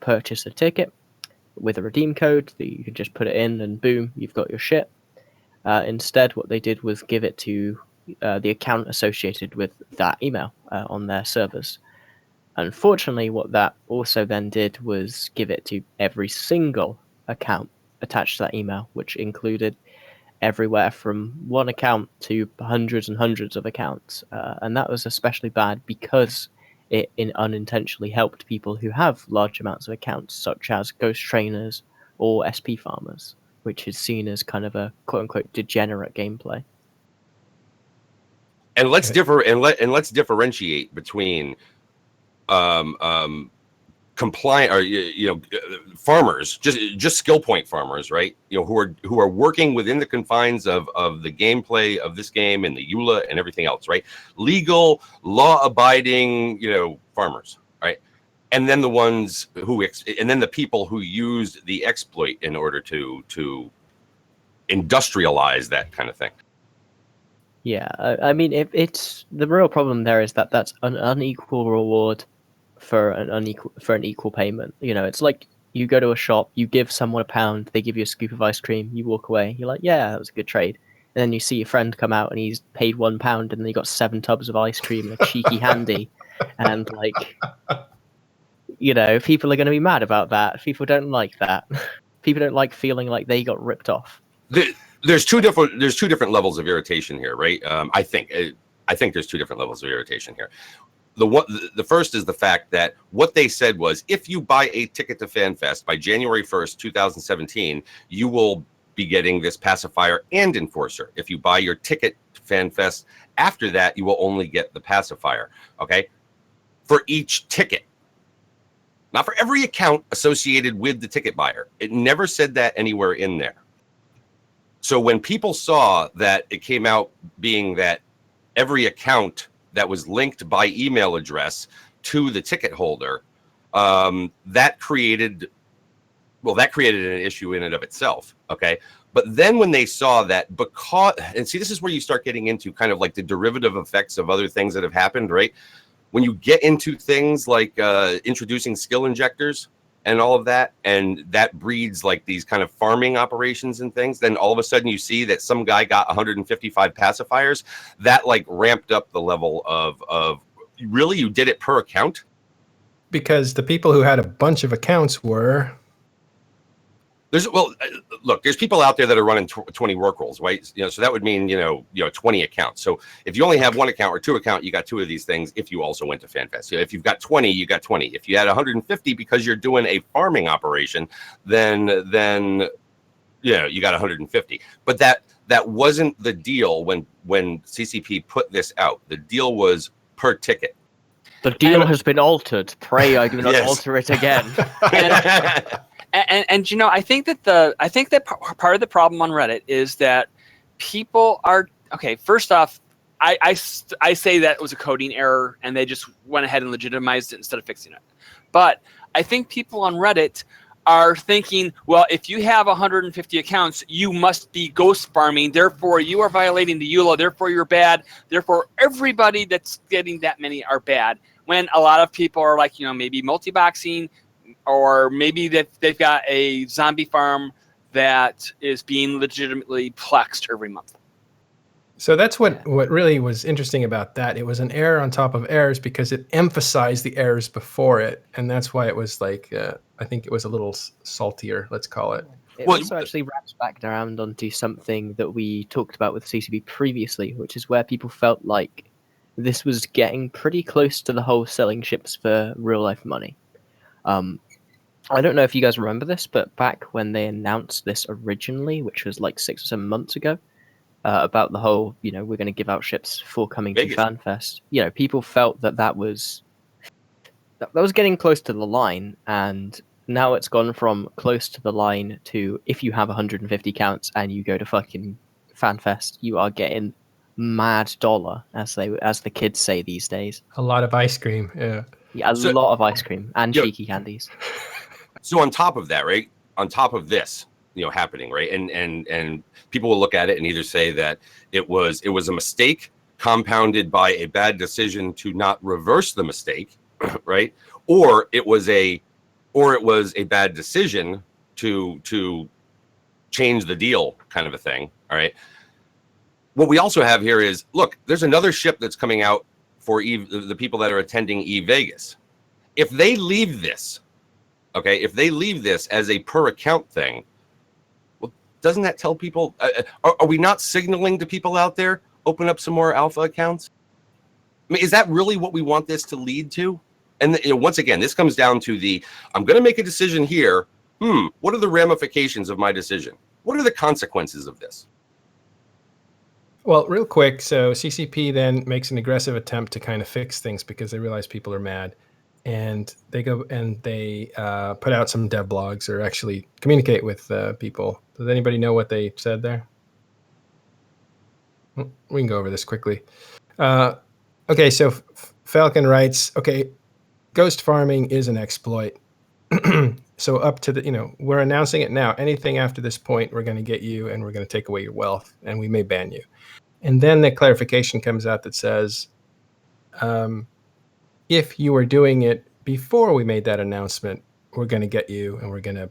purchase a ticket with a redeem code, that you could just put it in and boom, you've got your ship. Instead, what they did was give it to the account associated with that email on their servers. Unfortunately, what that also then did was give it to every single account attached to that email, which included everywhere from one account to hundreds and hundreds of accounts. And that was especially bad because it unintentionally helped people who have large amounts of accounts, such as ghost trainers or SP farmers, which is seen as kind of a quote-unquote degenerate gameplay. And let's let's differentiate between compliant or farmers, just skill point farmers, right? Who are working within the confines of the gameplay of this game and the EULA and everything else, right? Legal, law-abiding, farmers, right? And then the people who used the exploit in order to industrialize that kind of thing. Yeah, I mean, it's the real problem there is that that's an unequal reward for an equal payment. It's like you go to a shop, you give someone £1, they give you a scoop of ice cream, you walk away, you're like, yeah, that was a good trade. And then you see your friend come out and he's paid £1 and then he got 7 tubs of ice cream and a cheeky handy, and people are going to be mad about that. People don't like that. People don't like feeling like they got ripped off. There's two different levels of irritation here, right? I think there's two different levels of irritation here. The first is the fact that what they said was, if you buy a ticket to FanFest by January 1st, 2017, you will be getting this pacifier and enforcer. If you buy your ticket to FanFest after that, you will only get the pacifier. Okay, for each ticket. Not for every account associated with the ticket buyer. It never said that anywhere in there. So when people saw that it came out being that every account that was linked by email address to the ticket holder, that created an issue in and of itself. Okay. But then when they saw that, and see, this is where you start getting into kind of like the derivative effects of other things that have happened, right? When you get into things like introducing skill injectors and all of that, and that breeds like these kind of farming operations and things, then all of a sudden you see that some guy got 155 pacifiers. That like ramped up the level of really, you did it per account? Because the people who had a bunch of accounts were... Look, there's people out there that are running 20 work rolls, right? So that would mean, 20 accounts. So if you only have one account or two account, you got two of these things. If you also went to FanFest, if you've got 20, you got 20. If you had 150 because you're doing a farming operation, then you got 150. But that wasn't the deal when CCP put this out. The deal was per ticket. The deal has been altered. Pray I do not alter it again. And I think that part of the problem on Reddit is that people are okay. First off, I say that it was a coding error and they just went ahead and legitimized it instead of fixing it. But I think people on Reddit are thinking, well, if you have 150 accounts, you must be ghost farming. Therefore, you are violating the EULA. Therefore, you're bad. Therefore, everybody that's getting that many are bad. When a lot of people are like, maybe multi-boxing, or maybe that they've got a zombie farm that is being legitimately plexed every month. So that's what really was interesting about that. It was an error on top of errors because it emphasized the errors before it. And that's why it was like, I think it was a little saltier, let's call it. It also actually wraps back around onto something that we talked about with CCP previously, which is where people felt like this was getting pretty close to the whole selling ships for real life money. I don't know if you guys remember this, but back when they announced this originally, which was like 6 or 7 months ago, about the whole, we're going to give out ships for coming to FanFest, people felt that was getting close to the line, and now it's gone from close to the line to if you have 150 counts and you go to fucking FanFest, you are getting mad dollar, as the kids say these days. A lot of ice cream, yeah. Yeah, a lot of ice cream and cheeky candies. So on top of that, right? On top of this, happening, right? And people will look at it and either say that it was a mistake compounded by a bad decision to not reverse the mistake, right? Or it was a bad decision to change the deal, kind of a thing. All right. What we also have here is, look, there's another ship that's coming out for the people that are attending Vegas. If they leave this, okay, as a per account thing, well, doesn't that tell people? Are we not signaling to people out there, open up some more alpha accounts? I mean, is that really what we want this to lead to? And once again, this comes down to I'm going to make a decision here. What are the ramifications of my decision? What are the consequences of this? Well, real quick, so CCP then makes an aggressive attempt to kind of fix things because they realize people are mad. And they go and they put out some dev blogs or actually communicate with people. Does anybody know what they said there? We can go over this quickly. Okay, so Falcon writes, okay, ghost farming is an exploit. So up to we're announcing it now. Anything after this point, we're going to get you and we're going to take away your wealth and we may ban you. And then the clarification comes out that says, if you were doing it before we made that announcement, we're going to get you and we're going to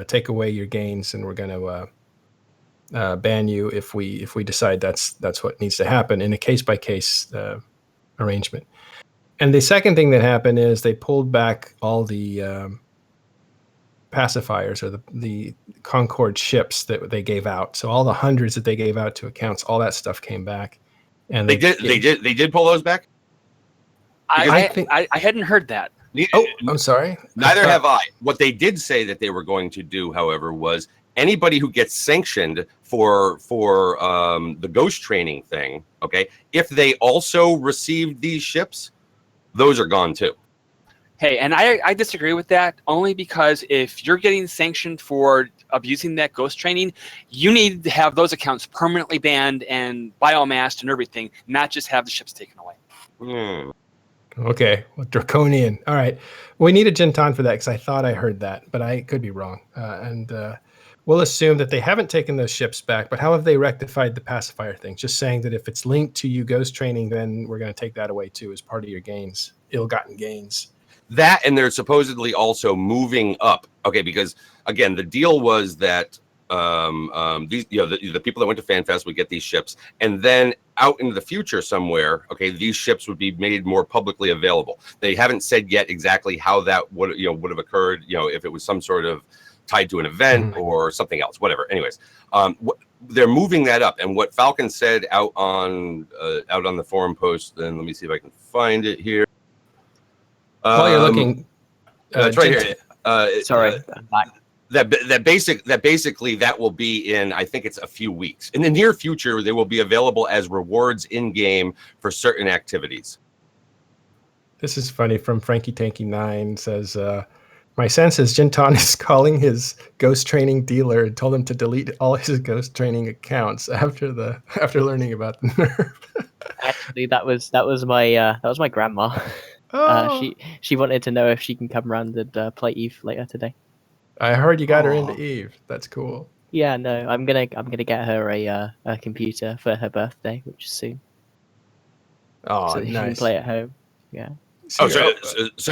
take away your gains and we're going to ban you if we decide that's what needs to happen in a case-by-case arrangement. And the second thing that happened is they pulled back all the pacifiers or the Concord ships that they gave out. So all the hundreds that they gave out to accounts, all that stuff came back. And They did pull those back. I hadn't heard that. Oh, I'm sorry. Neither have I. What they did say that they were going to do, however, was anybody who gets sanctioned for the ghost training thing, okay, if they also received these ships, those are gone too. Hey, and I disagree with that only because if you're getting sanctioned for abusing that ghost training, you need to have those accounts permanently banned and biomassed and everything, not just have the ships taken away. Okay, well, draconian. All right, we need a Jintan for that because I thought I heard that, but I could be wrong. And we'll assume that they haven't taken those ships back. But how have they rectified the pacifier thing? Just saying that if it's linked to you ghost training, then we're going to take that away too as part of your gains, ill-gotten gains. That, and they're supposedly also moving up. Okay, because again, the deal was that these, the people that went to FanFest would get these ships, and then out into the future somewhere, okay, these ships would be made more publicly available. They haven't said yet exactly how that would have occurred. If it was some sort of tied to an event or something else, whatever. Anyways, they're moving that up, and what Falcon said out on the forum post. Then let me see if I can find it here. While you're looking, that's right here. Sorry, I'm back. That basically that will be in, I think it's a few weeks. In the near future, they will be available as rewards in game for certain activities. This is funny from Frankie Tanky 9 says, my sense is Jintan is calling his ghost training dealer and told him to delete all his ghost training accounts after learning about the nerf. Actually, that was my grandma. Oh. She wanted to know if she can come around and play Eve later today. I heard you got her into Eve. That's cool. Yeah, no, I'm gonna get her a computer for her birthday, which is soon. Oh, so that nice. she can play at home. Yeah. So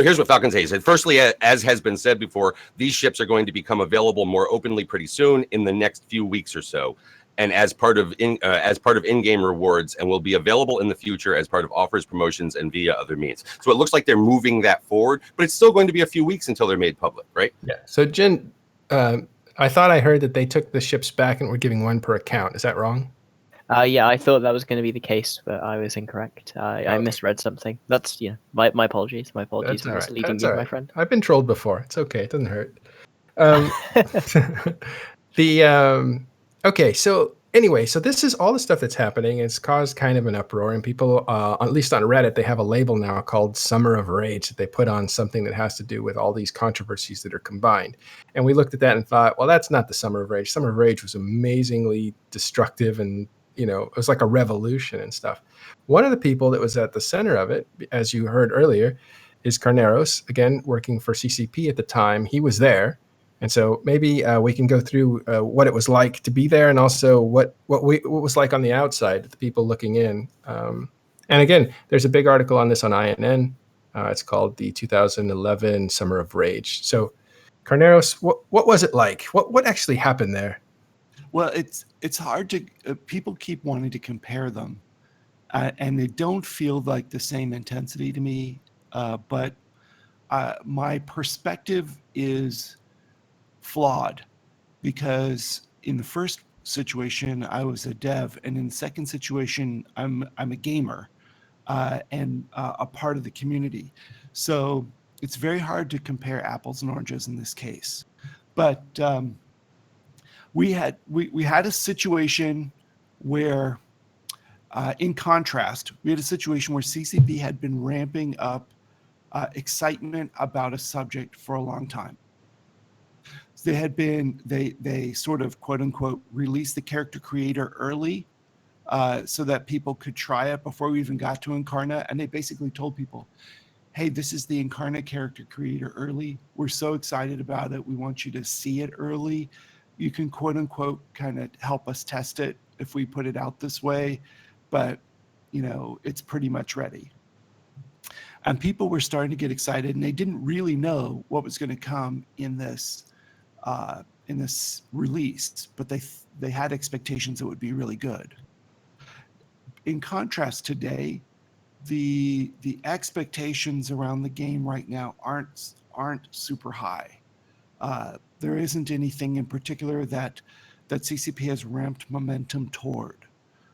here's what Falcon says. Firstly, as has been said before, these ships are going to become available more openly pretty soon in the next few weeks or so, and as part of in-game rewards, and will be available in the future as part of offers, promotions, and via other means. So it looks like they're moving that forward, but it's still going to be a few weeks until they're made public, right? Yeah. So Jin, I thought I heard that they took the ships back and were giving one per account. Is that wrong? Yeah, I thought that was going to be the case, but I was incorrect. I misread something. That's my apologies. My apologies for misleading you, my friend. I've been trolled before. It's okay. It doesn't hurt. Okay, so anyway, so this is all the stuff that's happening. It's caused kind of an uproar, and people, at least on Reddit, they have a label now called Summer of Rage that they put on something that has to do with all these controversies that are combined. And we looked at that and thought, well, that's not the Summer of Rage. Summer of Rage was amazingly destructive, and it was like a revolution and stuff. One of the people that was at the center of it, as you heard earlier, is Carneros, again, working for CCP at the time. He was there. And so maybe we can go through what it was like to be there, and also what was like on the outside, the people looking in. And again, there's a big article on this on INN. It's called the 2011 Summer of Rage. So, Carneros, what was it like? What actually happened there? Well, it's hard to people keep wanting to compare them, and they don't feel like the same intensity to me. But my perspective is flawed, because in the first situation I was a dev, and in the second situation I'm a gamer and a part of the community. So it's very hard to compare apples and oranges in this case. But we had a situation where, in contrast, we had a situation where CCP had been ramping up excitement about a subject for a long time. They sort of, quote unquote, released the character creator early so that people could try it before we even got to Incarna. And they basically told people, hey, this is the Incarna character creator early. We're so excited about it. We want you to see it early. You can, quote unquote, kind of help us test it if we put it out this way. But, it's pretty much ready. And people were starting to get excited, and they didn't really know what was going to come in this release, but they had expectations it would be really good. In contrast, today, the expectations around the game right now aren't super high. There isn't anything in particular that CCP has ramped momentum toward.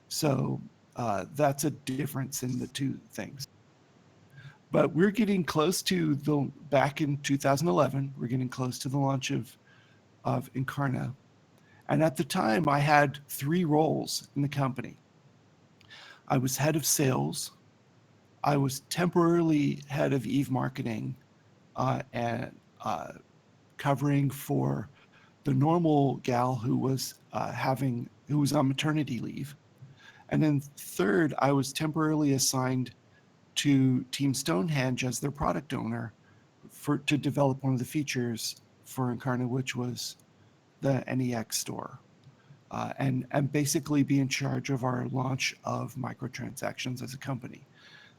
So that's a difference in the two things. But we're getting close to back in 2011, we're getting close to the launch of Incarna. And at the time, I had 3 roles in the company. I was head of sales. I was temporarily head of Eve marketing and covering for the normal gal who was on maternity leave. And then third, I was temporarily assigned to Team Stonehenge as their product owner to develop one of the features for Incarna, which was the NEX store, and basically be in charge of our launch of microtransactions as a company.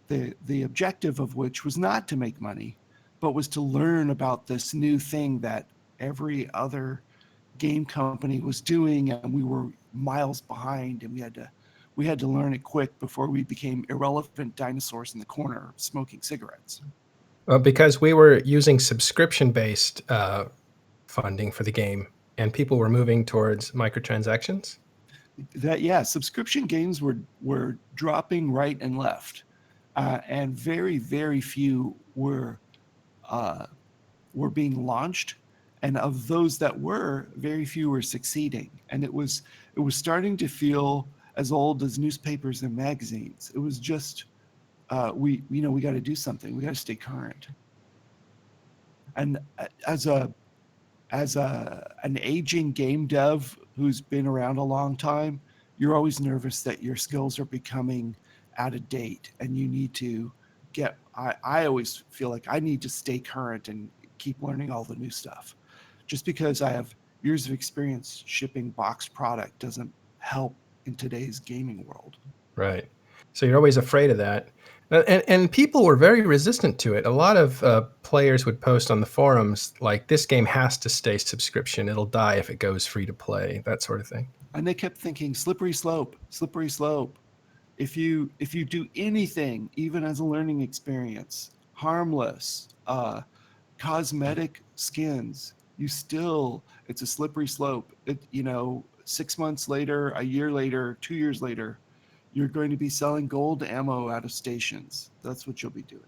The objective of which was not to make money, but was to learn about this new thing that every other game company was doing, and we were miles behind, and we had to learn it quick before we became irrelevant dinosaurs in the corner smoking cigarettes. Well, because we were using subscription-based funding for the game, and people were moving towards microtransactions. Subscription games were dropping right and left, and very, very few were being launched. And of those that were, very few were succeeding. And it was starting to feel as old as newspapers and magazines. It was just we got to do something. We got to stay current. And as an aging game dev who's been around a long time, you're always nervous that your skills are becoming out of date, and you need to get. I always feel like I need to stay current and keep learning all the new stuff. Just because I have years of experience shipping boxed product doesn't help in today's gaming world. Right. So you're always afraid of that. And people were very resistant to it. A lot of players would post on the forums like, this game has to stay subscription. It'll die if it goes free to play, that sort of thing. And they kept thinking, slippery slope, slippery slope. If you do anything, even as a learning experience, harmless, cosmetic skins, it's a slippery slope. 6 months later, a year later, 2 years later, you're going to be selling gold ammo out of stations. That's what you'll be doing.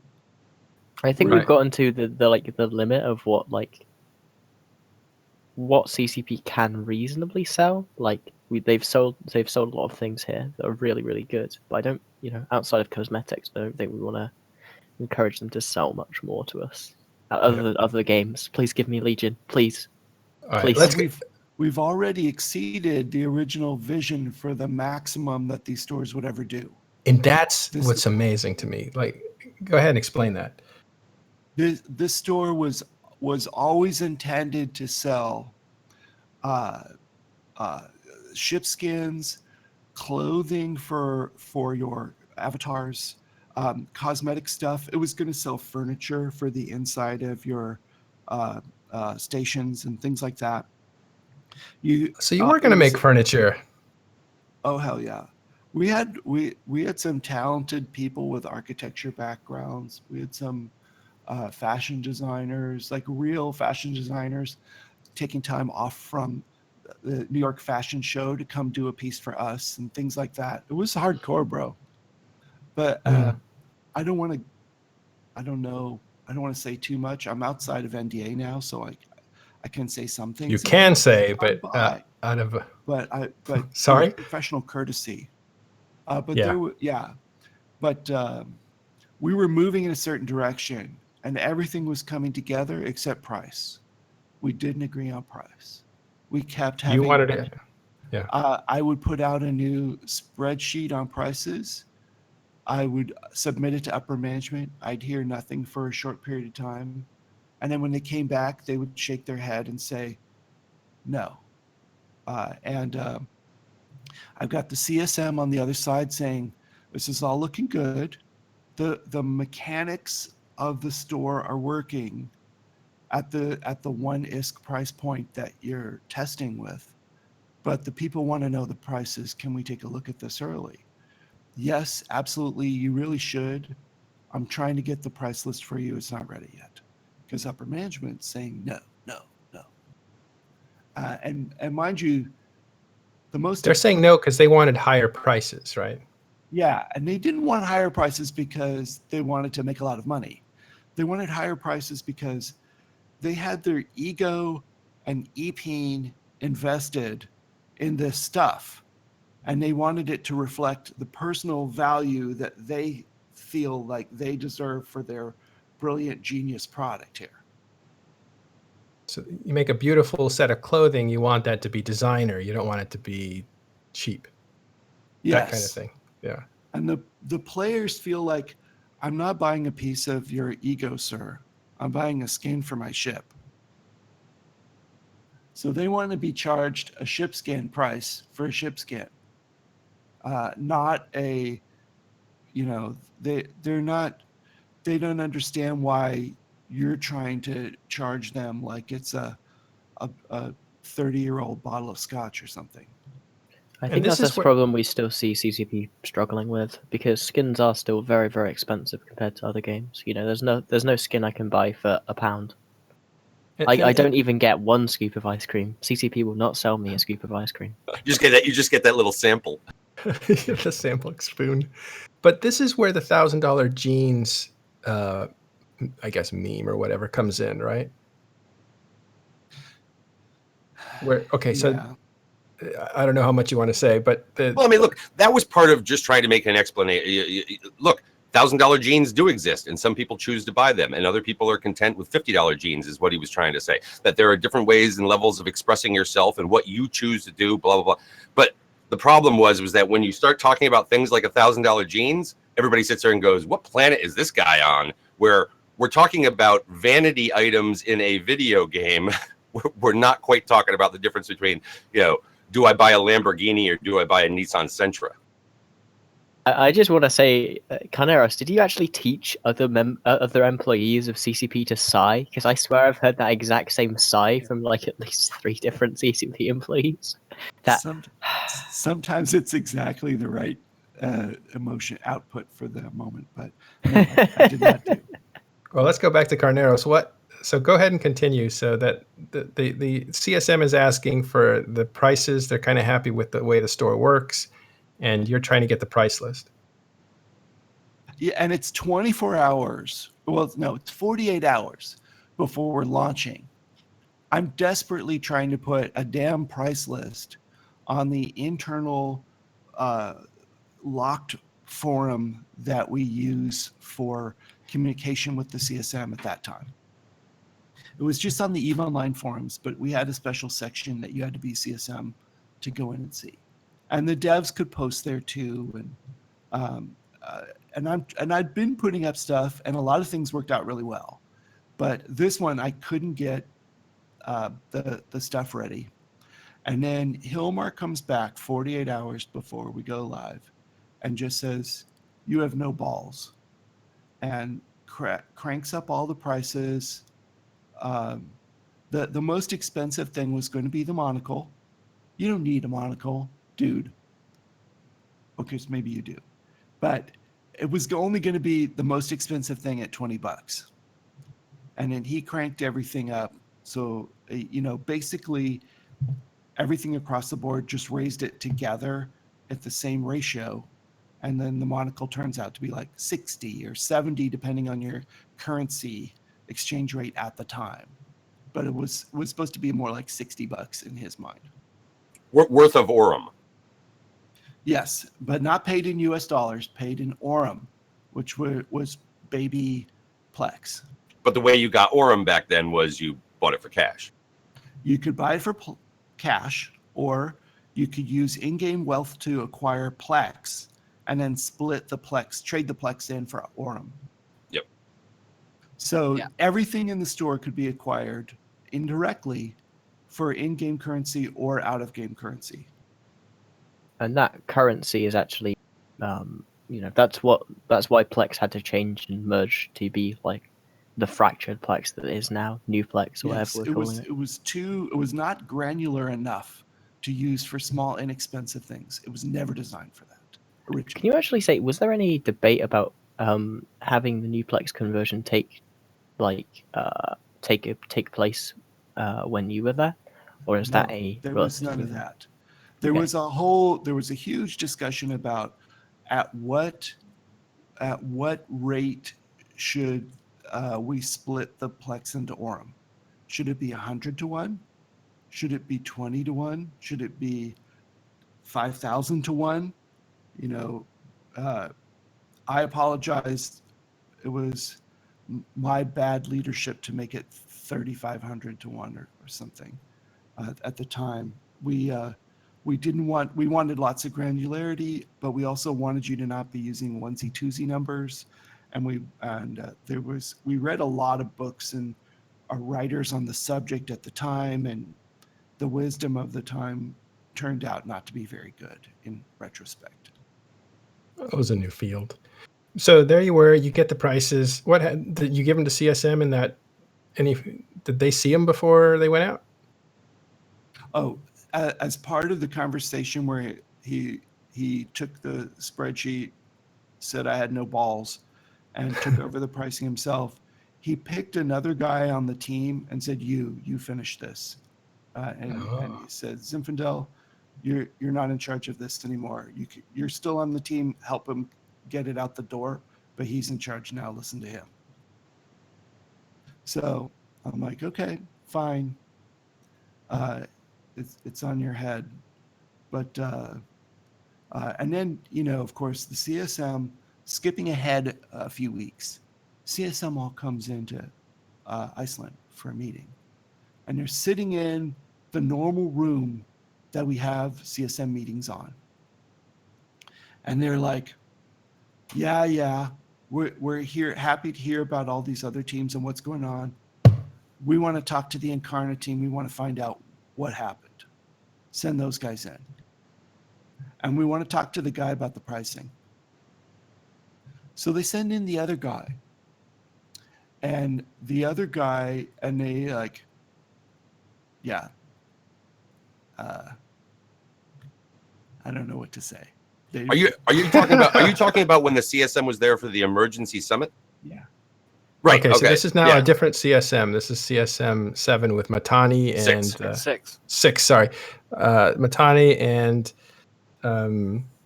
I think we've gotten to the limit of what CCP can reasonably sell. They've sold a lot of things here that are really, really good. But I don't, outside of cosmetics, I don't think we want to encourage them to sell much more to us. Other games, please give me Legion, please. All right, please. We've already exceeded the original vision for the maximum that these stores would ever do. And that's what's amazing to me. Go ahead and explain that. This store was always intended to sell ship skins, clothing for your avatars, cosmetic stuff. It was going to sell furniture for the inside of your stations and things like that. So you were going to make furniture? Oh hell yeah! We had some talented people with architecture backgrounds. We had some fashion designers, like real fashion designers, taking time off from the New York Fashion Show to come do a piece for us and things like that. It was hardcore, bro. But I don't want to say too much. I'm outside of NDA now, so I can say something. You can say, but sorry, professional courtesy. We were moving in a certain direction, and everything was coming together except price. We didn't agree on price. We kept having. You wanted it, yeah. I would put out a new spreadsheet on prices. I would submit it to upper management. I'd hear nothing for a short period of time. And then when they came back, they would shake their head and say, no. I've got the CSM on the other side saying, this is all looking good. The mechanics of the store are working at the one ISK price point that you're testing with. But the people want to know the prices. Can we take a look at this early? Yes, absolutely. You really should. I'm trying to get the price list for you. It's not ready yet. Because upper management's saying no. And mind you, the most They're saying no because they wanted higher prices, right? Yeah, and they didn't want higher prices because they wanted to make a lot of money. They wanted higher prices because they had their ego and epeen invested in this stuff, and they wanted it to reflect the personal value that they feel like they deserve for their brilliant genius product here. So you make a beautiful set of clothing, you want that to be designer. You don't want it to be cheap. Yes. That kind of thing. Yeah. And the players feel like, I'm not buying a piece of your ego, sir. I'm buying a skin for my ship. So they want to be charged a ship scan price for a ship scan. Not a, they don't understand why you're trying to charge them like it's a 30-year-old bottle of scotch or something. I think that's a problem we still see CCP struggling with, because skins are still very, very expensive compared to other games. There's no skin I can buy for £1. I don't even get one scoop of ice cream. CCP will not sell me a scoop of ice cream. You just get that little sample. The sampling spoon. But this is where the $1,000 jeans, I guess, meme or whatever comes in, right? So I don't know how much you want to say, but well, I mean, look, that was part of just trying to make an explanation. Look, $1,000 jeans do exist, and some people choose to buy them, and other people are content with $50 jeans, is what he was trying to say. That there are different ways and levels of expressing yourself and what you choose to do, blah, blah, blah. But the problem was that when you start talking about things like $1,000 jeans, everybody sits there and goes, what planet is this guy on? Where we're talking about vanity items in a video game. We're not quite talking about the difference between, do I buy a Lamborghini or do I buy a Nissan Sentra? I just want to say, Carneros, did you actually teach other employees of CCP to sigh? Because I swear I've heard that exact same sigh from like at least 3 different CCP employees. Sometimes it's exactly the right emotion output for the moment, but no, I did not do. Well, let's go back to Carneros. So go ahead and continue. So that the CSM is asking for the prices. They're kind of happy with the way the store works, and you're trying to get the price list. Yeah, and it's 24 hours. Well, no, it's 48 hours before we're launching. I'm desperately trying to put a damn price list on the internal locked forum that we use for communication with the CSM at that time. It was just on the EVE Online forums, but we had a special section that you had to be CSM to go in and see. And the devs could post there too. And I'd been putting up stuff, and a lot of things worked out really well. But this one, I couldn't get the stuff ready. And then Hilmar comes back 48 hours before we go live and just says, you have no balls. And cranks up all the prices. The most expensive thing was going to be the monocle. You don't need a monocle, dude. Okay, so maybe you do. But it was only going to be the most expensive thing at $20. And then he cranked everything up. So, basically everything across the board, just raised it together at the same ratio. And then the monocle turns out to be like 60 or 70, depending on your currency exchange rate at the time. But it was supposed to be more like $60 in his mind. Worth of Aurum. Yes, but not paid in US dollars, paid in Aurum, which was baby Plex. But the way you got Aurum back then was you bought it for cash. You could buy it for cash, or you could use in-game wealth to acquire Plex and then split the Plex, trade the Plex in for Aurum. Yep. So everything in the store could be acquired indirectly for in-game currency or out-of-game currency. And that currency is actually, that's why Plex had to change and merge to be like the fractured Plex that it is now, new Plex, or whatever we're calling it. It was not granular enough to use for small, inexpensive things. It was never designed for that originally. Can you actually say, was there any debate about having the new Plex conversion take place when you were there? or is that a there was none of that. There Okay. was a huge discussion about at what rate should we split the Plex into Aurum? Should it be 100 to 1? Should it be 20 to 1? Should it be 5,000 to 1? You know, I apologize. It was my bad leadership to make it 3,500 to 1 or something. At the time, we wanted lots of granularity, but we also wanted you to not be using onesie twosie numbers. And we read a lot of books and writers on the subject at the time, and the wisdom of the time turned out not to be very good in retrospect. It was a new field. So there you were. You get the prices. Did you give them to CSM in that? Did they see them before they went out? Oh, as part of the conversation where he took the spreadsheet, said I had no balls, and took over the pricing himself, he picked another guy on the team and said, "You finish this," and he said, "Zinfandel, you're not in charge of this anymore. You're still on the team. Help him get it out the door, but he's in charge now. Listen to him." So I'm like, okay, fine. It's on your head. But and then, of course, the CSM, skipping ahead a few weeks, CSM all comes into Iceland for a meeting. And they're sitting in the normal room that we have CSM meetings on. And they're like, yeah, we're here, happy to hear about all these other teams and what's going on. We want to talk to the Incarna team. We want to find out what happened. Send those guys in. And we want to talk to the guy about the pricing. So they send in the other guy. And the other guy, and they like, yeah. I don't know what to say. Are you talking about when the CSM was there for the emergency summit? Yeah. Right. Okay, so this is now yeah. a different CSM. This is CSM 7 with Matani and Six. 6. Sorry, Matani and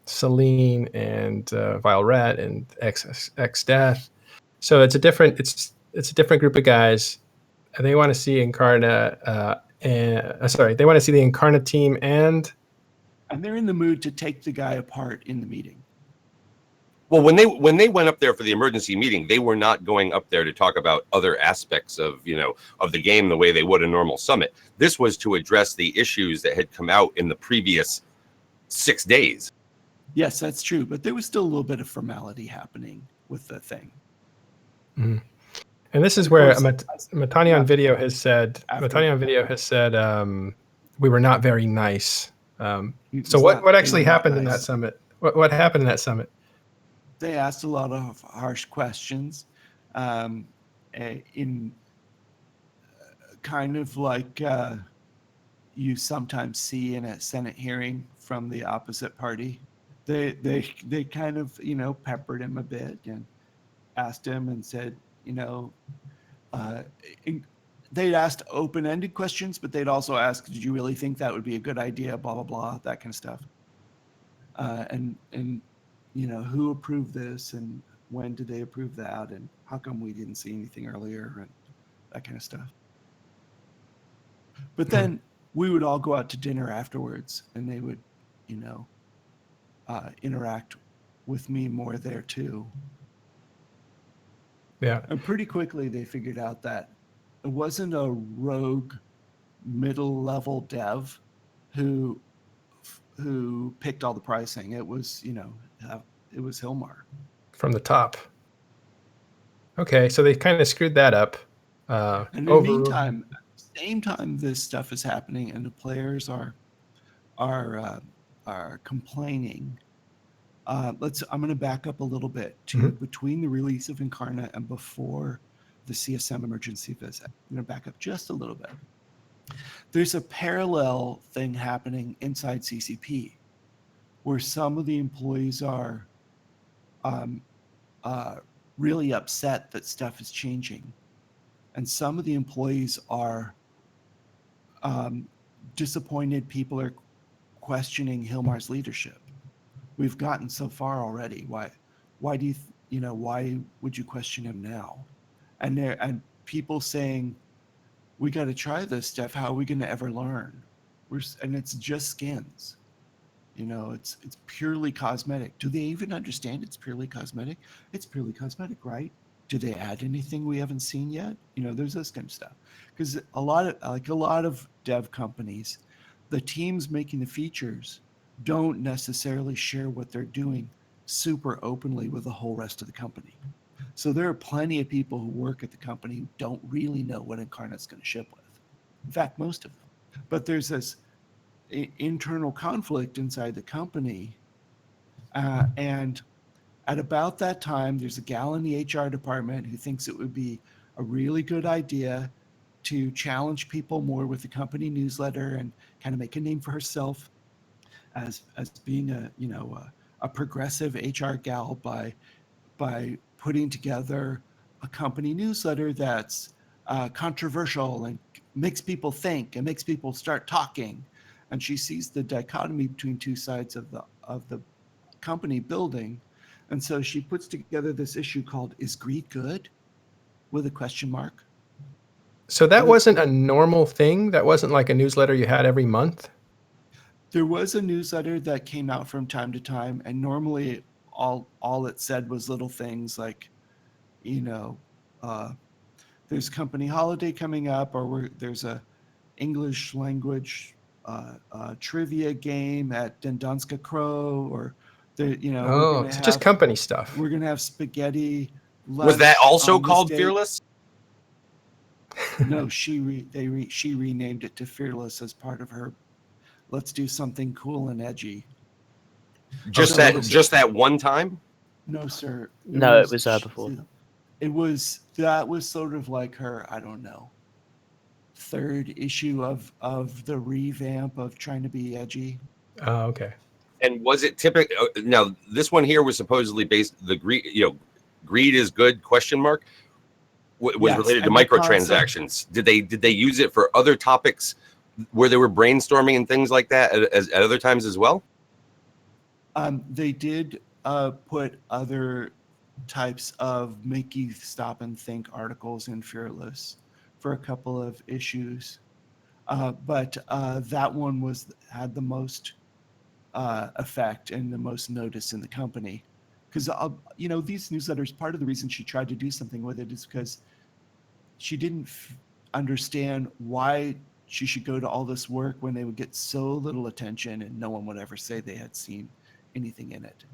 Celine and Violet and X Death. So it's a different group of guys. And they want to see Incarna. They want to see the Incarna team and they're in the mood to take the guy apart in the meeting. Well, when they went up there for the emergency meeting, they were not going up there to talk about other aspects of the game the way they would a normal summit. This was to address the issues that had come out in the previous 6 days. Yes, that's true, but there was still a little bit of formality happening with the thing. Mm-hmm. And this is where Matani on video has said. We were not very nice. So what actually happened in that summit? What happened in that summit? They asked a lot of harsh questions, in kind of like you sometimes see in a Senate hearing from the opposite party. They kind of peppered him a bit and asked him and said they'd asked open-ended questions, but they'd also ask, "Did you really think that would be a good idea?" Blah blah blah, that kind of stuff. And who approved this and when did they approve that and how come we didn't see anything earlier and that kind of stuff. But then we would all go out to dinner afterwards and they would, interact with me more there too. Yeah. And pretty quickly they figured out that it wasn't a rogue middle level dev who picked all the pricing. It was, it was Hilmar. From the top. Okay, so they kind of screwed that up. And in the meantime, at the same time this stuff is happening and the players are complaining. I'm going to back up a little bit to between the release of Incarna and before the CSM emergency visit. I'm going to back up just a little bit. There's a parallel thing happening inside CCP where some of the employees are really upset that stuff is changing. And some of the employees are disappointed people are questioning Hilmar's leadership. We've gotten so far already. Why do why would you question him now? And people saying, we got to try this stuff. How are we going to ever learn? And it's just skins. It's purely cosmetic. Do they even understand it's purely cosmetic? It's purely cosmetic, right? Do they add anything we haven't seen yet? There's this kind of stuff. Because a lot of dev companies, the teams making the features don't necessarily share what they're doing super openly with the whole rest of the company. So there are plenty of people who work at the company who don't really know what Incarnate's going to ship with. In fact, most of them. But there's this internal conflict inside the company. And at about that time, there's a gal in the HR department who thinks it would be a really good idea to challenge people more with the company newsletter and kind of make a name for herself as being a progressive HR gal by putting together a company newsletter that's controversial and makes people think and makes people start talking. And she sees the dichotomy between two sides of the company building. And so she puts together this issue called "Is Greed Good?" with a question mark. So that wasn't a normal thing? That wasn't like a newsletter you had every month? There was a newsletter that came out from time to time, and normally all it said was little things like, there's company holiday coming up, or there's a English language trivia game at Dendanska Crow, or it's just company stuff. We're gonna have spaghetti. Was that also called Fearless? No, she renamed it to Fearless as part of her. Let's do something cool and edgy. Just that one time? No, sir. It was before. That was sort of like her, I don't know, third issue of the revamp of trying to be edgy. Oh, okay. And was it typical? Now, this one here was supposedly based greed is good ? Was Yes, related to and the microtransactions. Did they use it for other topics where they were brainstorming and things like that at other times as well? They did put other types of make you stop and think articles in Fearless for a couple of issues, but that one had the most effect and the most notice in the company, because these newsletters, part of the reason she tried to do something with it is because she didn't understand why she should go to all this work when they would get so little attention and no one would ever say they had seen anything in it.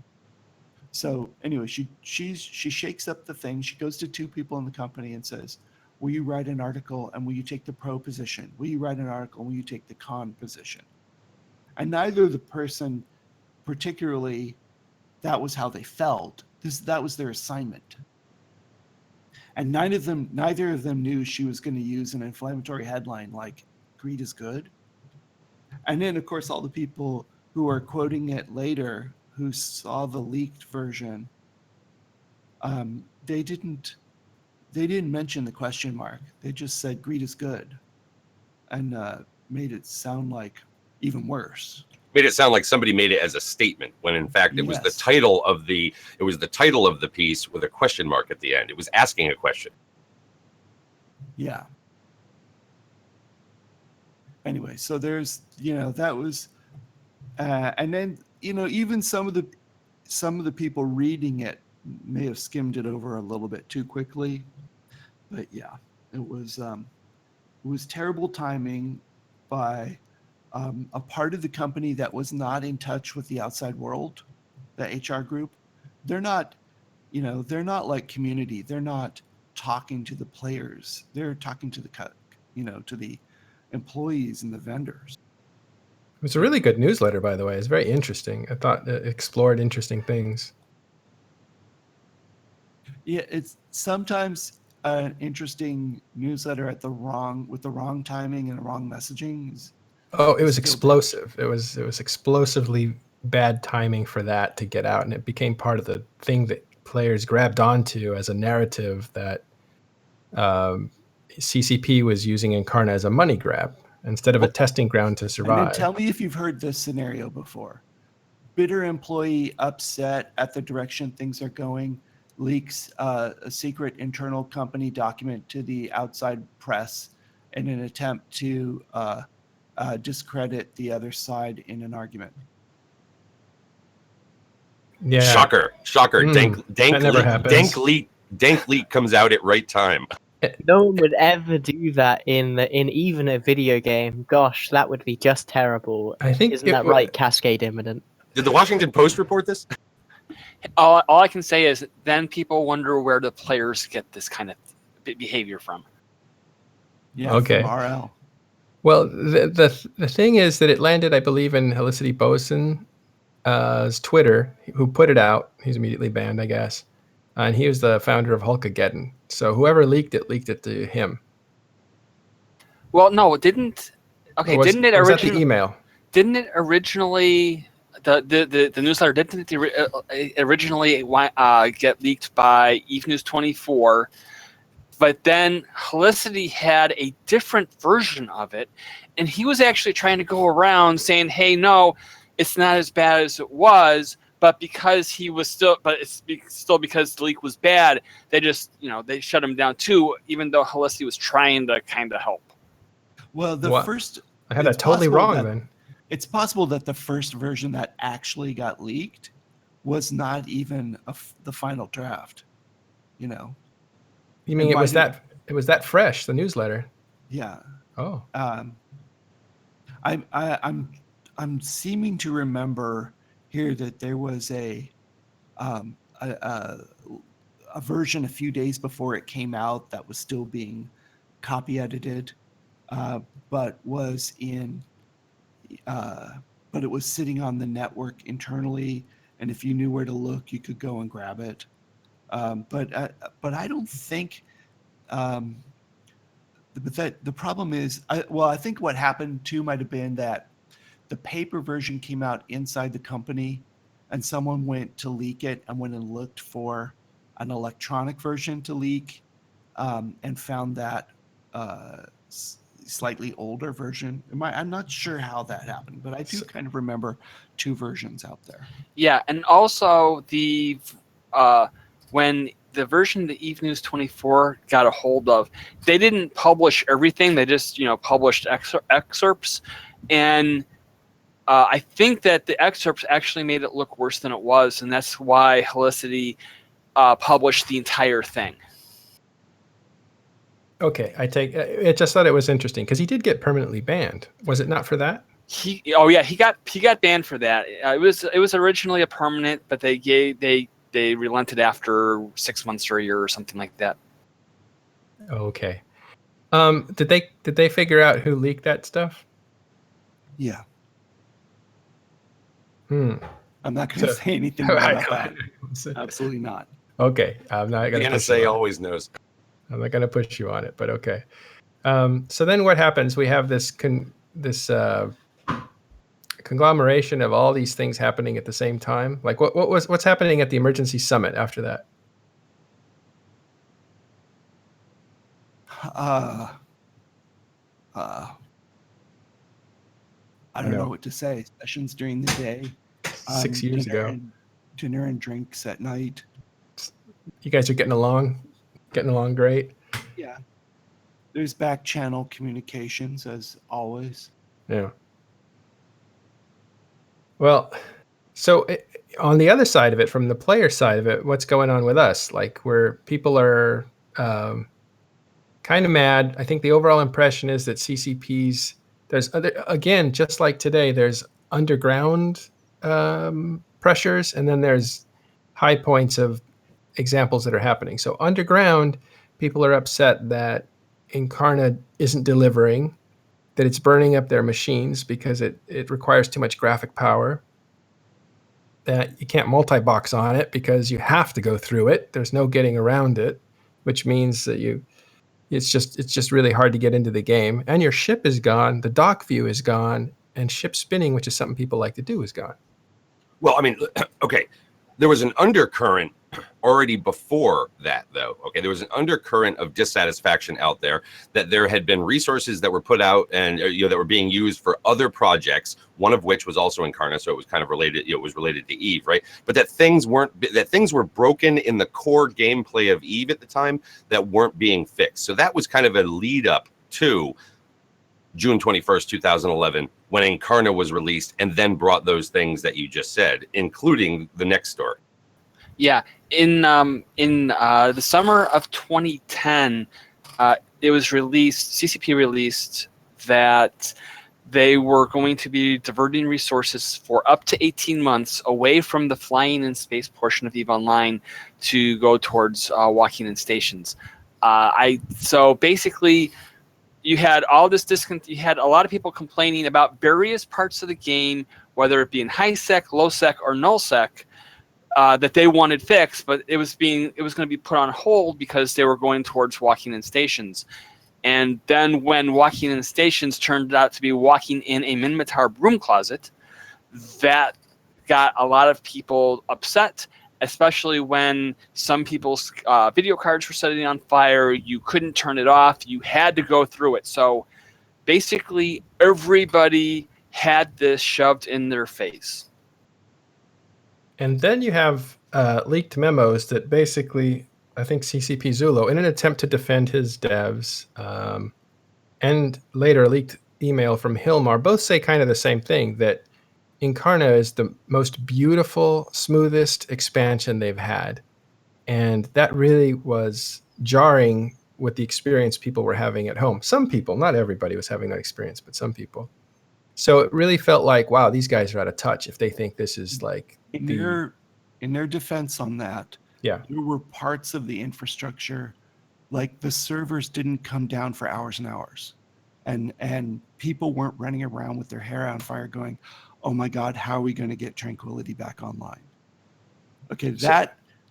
So anyway, she shakes up the thing. She goes to two people in the company and says, will you write an article and will you take the pro position? Will you write an article and will you take the con position? And neither the person particularly, that was how they felt. That was their assignment. And neither of them knew she was going to use an inflammatory headline like "Greed is Good." And then, of course, all the people who are quoting it later, who saw the leaked version, they didn't mention the question mark. They just said "Greed is good," and made it sound like even worse. Made it sound like somebody made it as a statement when in fact it was the title of the piece with a question mark at the end. It was asking a question. Yeah. Anyway, so there's that was and then even some of the people reading it may have skimmed it over a little bit too quickly, but yeah, it was terrible timing by a part of the company that was not in touch with the outside world, the HR group. They're not like community. They're not talking to the players. They're talking to to the employees and the vendors. It was a really good newsletter, by the way. It's very interesting. I thought it explored interesting things. Yeah, it's sometimes an interesting newsletter with the wrong timing and wrong messaging. Oh, it was explosive. It was explosively bad timing for that to get out, and it became part of the thing that players grabbed onto as a narrative that CCP was using Incarna as a money grab, instead of a testing ground to And then survive. tell me if you've heard this scenario before. Bitter employee upset at the direction things are going, leaks a secret internal company document to the outside press in an attempt to discredit the other side in an argument. Yeah. Shocker. Mm, that never happens. Dank leak comes out at right time. No one would ever do that in even a video game. Gosh, that would be just terrible. I think Isn't it that wa- right? Cascade imminent. Did the Washington Post report this? All I can say is then people wonder where the players get this kind of behavior from. Yeah. Okay. From RL. Well, the thing is that it landed, I believe, in Helicity Boatswain's Twitter, who put it out. He's immediately banned, I guess. And he was the founder of Hulkageddon. So whoever leaked it to him. Well, no, it didn't. Okay, Or was didn't it was that the originally? email? Didn't it originally? The newsletter didn't it originally get leaked by Eve News 24, but then Helicity had a different version of it, and he was actually trying to go around saying, "Hey, no, it's not as bad as it was." But because it's still because the leak was bad, they just they shut him down too, even though Helicity was trying to kind of help. Well, the What? first. I had that it's totally possible wrong that- then. It's possible that the first version that actually got leaked was not even the final draft. You know. You mean It it was might that fresh, the newsletter? Yeah. Oh. I'm seeming to remember here that there was a version a few days before it came out that was still being copy edited, but it was sitting on the network internally, and if you knew where to look, you could go and grab it. But I don't think. But the problem is, I think what happened too might have been that the paper version came out inside the company, and someone went to leak it and went and looked for an electronic version to leak, and found that slightly older version. I'm not sure how that happened, but I do kind of remember two versions out there. Yeah, and also the when the version that Eve News 24 got a hold of, they didn't publish everything. They just published excerpts, and I think that the excerpts actually made it look worse than it was, and that's why Helicity published the entire thing. Okay, I just thought it was interesting because he did get permanently banned. Was it not for that? He got banned for that. It was originally a permanent, but they relented after 6 months or a year or something like that. Okay. Did they figure out who leaked that stuff? Yeah. I'm I'm not going to say anything more about that. that. Absolutely not. Okay, I'm not The going to NSA always knows. I'm not going to push you on it, but okay. So then what happens? We have this conglomeration of all these things happening at the same time. Like what's happening at the emergency summit after that? I don't know what to say. Sessions during the day. 6 years ago. Dinner and drinks at night. You guys are getting along great. Yeah. There's back channel communications as always. Yeah. Well, so on the other side of it, from the player side of it, what's going on with us? Like where people are kind of mad. I think the overall impression is that CCPs, there's again, just like today, there's underground pressures, and then there's high points of examples that are happening. So underground, people are upset that Incarna isn't delivering, that it's burning up their machines because it requires too much graphic power, that you can't multi-box on it because you have to go through it. There's no getting around it, which means that it's just really hard to get into the game. And your ship is gone, the dock view is gone, and ship spinning, which is something people like to do, is gone. Well, I mean, okay, there was an undercurrent already before that, though. Okay, there was an undercurrent of dissatisfaction out there that there had been resources that were put out and that were being used for other projects. One of which was also Incarna, so it was kind of related. It was related to Eve, right? But that things were broken in the core gameplay of Eve at the time that weren't being fixed. So that was kind of a lead up to June 21st, 2011, when Incarna was released, and then brought those things that you just said, including the next story. Yeah, in the summer of 2010, it was released. CCP released that they were going to be diverting resources for up to 18 months away from the flying in space portion of EVE Online to go towards walking in stations. So basically, you had all this you had a lot of people complaining about various parts of the game, whether it be in high sec, low sec, or null sec. That they wanted fixed, but it was going to be put on hold because they were going towards walking in stations. And then when walking in stations turned out to be walking in a Minmatar broom closet, that got a lot of people upset, especially when some people's video cards were setting on fire. You couldn't turn it off. You had to go through it. So basically everybody had this shoved in their face. And then you have leaked memos that basically, I think CCP Zulu, in an attempt to defend his devs, and later a leaked email from Hilmar, both say kind of the same thing, that Incarna is the most beautiful, smoothest expansion they've had. And that really was jarring with the experience people were having at home. Some people, not everybody was having that experience, but some people. So it really felt like, wow, these guys are out of touch if they think this is like in their defense on that. Yeah, there were parts of the infrastructure, like the servers didn't come down for hours and hours, and people weren't running around with their hair on fire going, oh my God, how are we going to get Tranquility back online? Okay,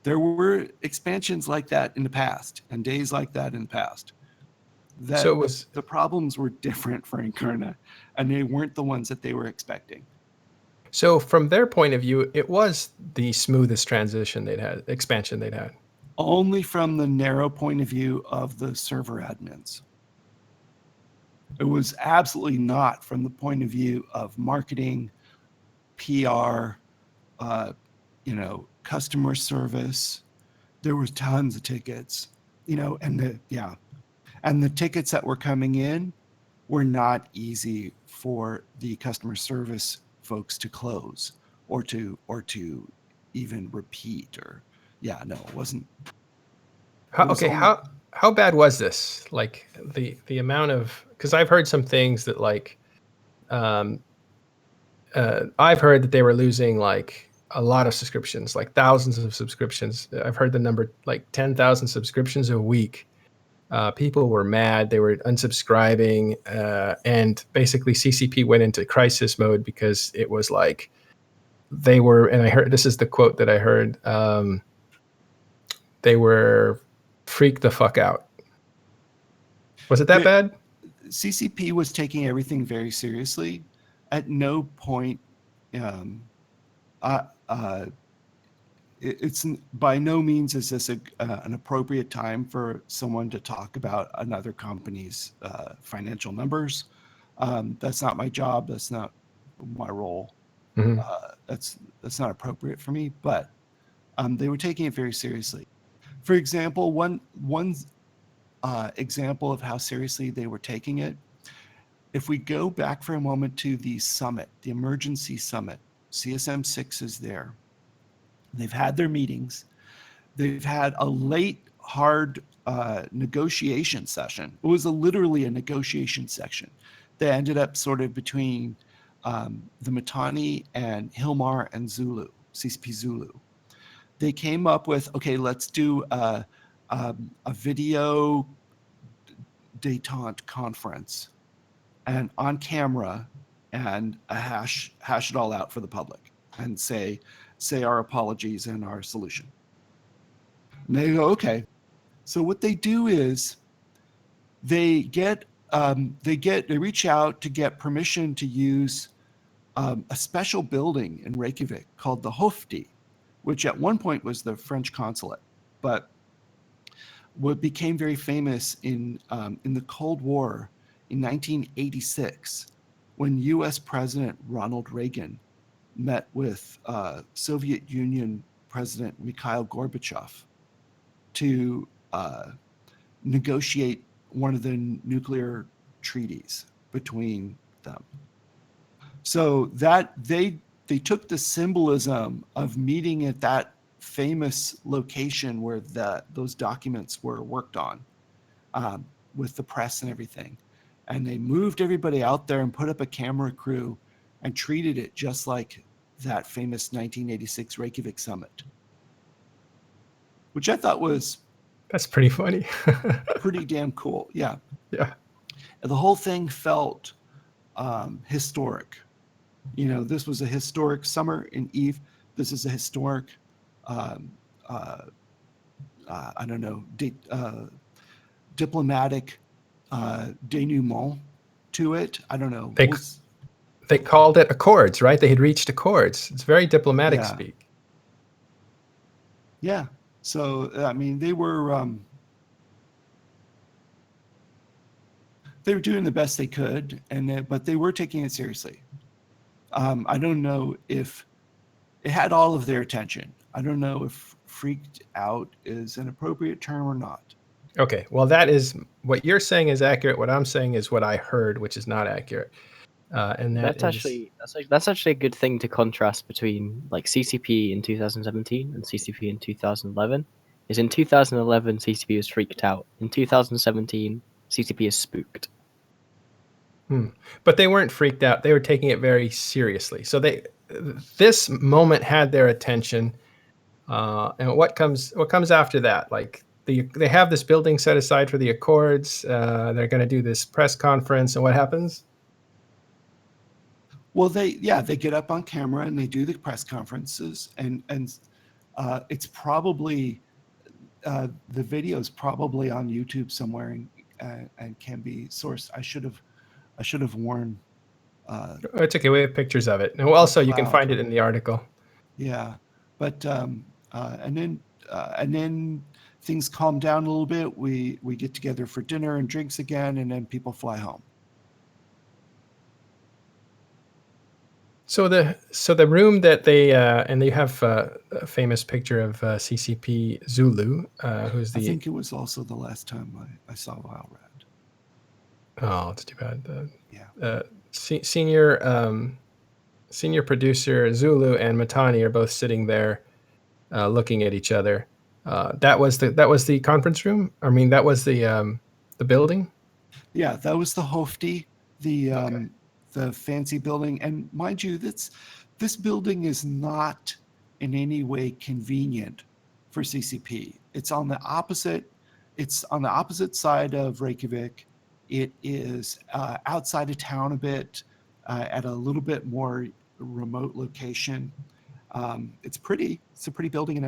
there were expansions like that in the past and days like that in the past. The problems were different for Incarna, and they weren't the ones that they were expecting. So from their point of view, it was the smoothest expansion they'd had. Only from the narrow point of view of the server admins. It was absolutely not from the point of view of marketing, PR, customer service. There was tons of tickets, and the tickets that were coming in were not easy for the customer service folks to close or to even repeat it wasn't. How bad was this? Like the amount of, because I've heard some things that like I've heard that they were losing like a lot of subscriptions, like thousands of subscriptions. I've heard the number like 10,000 subscriptions a week. People were mad. They were unsubscribing, and basically CCP went into crisis mode because it was like they were, and I heard, this is the quote that I heard, they were freaked the fuck out. Was it that bad? CCP was taking everything very seriously. At no point, it's by no means is this an appropriate time for someone to talk about another company's financial numbers. That's not my job. That's not my role. Mm-hmm. That's not appropriate for me. But they were taking it very seriously. For example, one example of how seriously they were taking it. If we go back for a moment to the summit, the emergency summit, CSM 6 is there. They've had their meetings. They've had a late, hard negotiation session. It was literally a negotiation session that ended up sort of between the Mittani and Hilmar and Zulu, CCP Zulu. They came up with, okay, let's do a video detente conference and on camera and hash it all out for the public and say our apologies and our solution. And they go, okay. So what they do is they reach out to get permission to use a special building in Reykjavik called the Hofti. which at one point was the French consulate, but what became very famous in the Cold War in 1986, when U.S. President Ronald Reagan met with Soviet Union President Mikhail Gorbachev to negotiate one of the nuclear treaties between them. So that they took the symbolism of meeting at that famous location where those documents were worked on with the press and everything, and they moved everybody out there and put up a camera crew and treated it just like that famous 1986 Reykjavik summit, which I thought was That's pretty funny. pretty damn cool. Yeah. Yeah. And the whole thing felt historic. You know, this was a historic summer in Eve. This is a historic, I don't know, diplomatic denouement to it. I don't know. They called it accords, right? They had reached accords. It's very diplomatic Yeah. speak. Yeah. So, I mean, they were doing the best they could, but they were taking it seriously. I don't know if it had all of their attention. I don't know if freaked out is an appropriate term or not. Okay, well, that is what you're saying is accurate. What I'm saying is what I heard, which is not accurate. And That's actually a good thing to contrast between like CCP in 2017 and CCP in 2011. Is in 2011 CCP was freaked out. In 2017 CCP is spooked. But they weren't freaked out. They were taking it very seriously. So this moment had their attention. And what comes after that? Like they have this building set aside for the Accords. They're going to do this press conference, and what happens? Well, they get up on camera and they do the press conferences, and it's probably the video is probably on YouTube somewhere and can be sourced. I should have worn. It's okay. We have pictures of it, and also you can find it in the article. Yeah, but and then things calm down a little bit. We get together for dinner and drinks again, and then people fly home. So the room that they and they have a famous picture of CCP Zulu, who's the. I think it was also the last time I saw Wild Rat. Oh, it's too bad. Yeah. Senior producer Zulu and Matani are both sitting there, looking at each other. That was the conference room. I mean, that was the building. Yeah, that was the Hofti, Okay. the fancy building. And mind you, this building is not in any way convenient for CCP. It's on the opposite side of Reykjavik. It is outside of town a bit, at a little bit more remote location. It's pretty. It's a pretty building,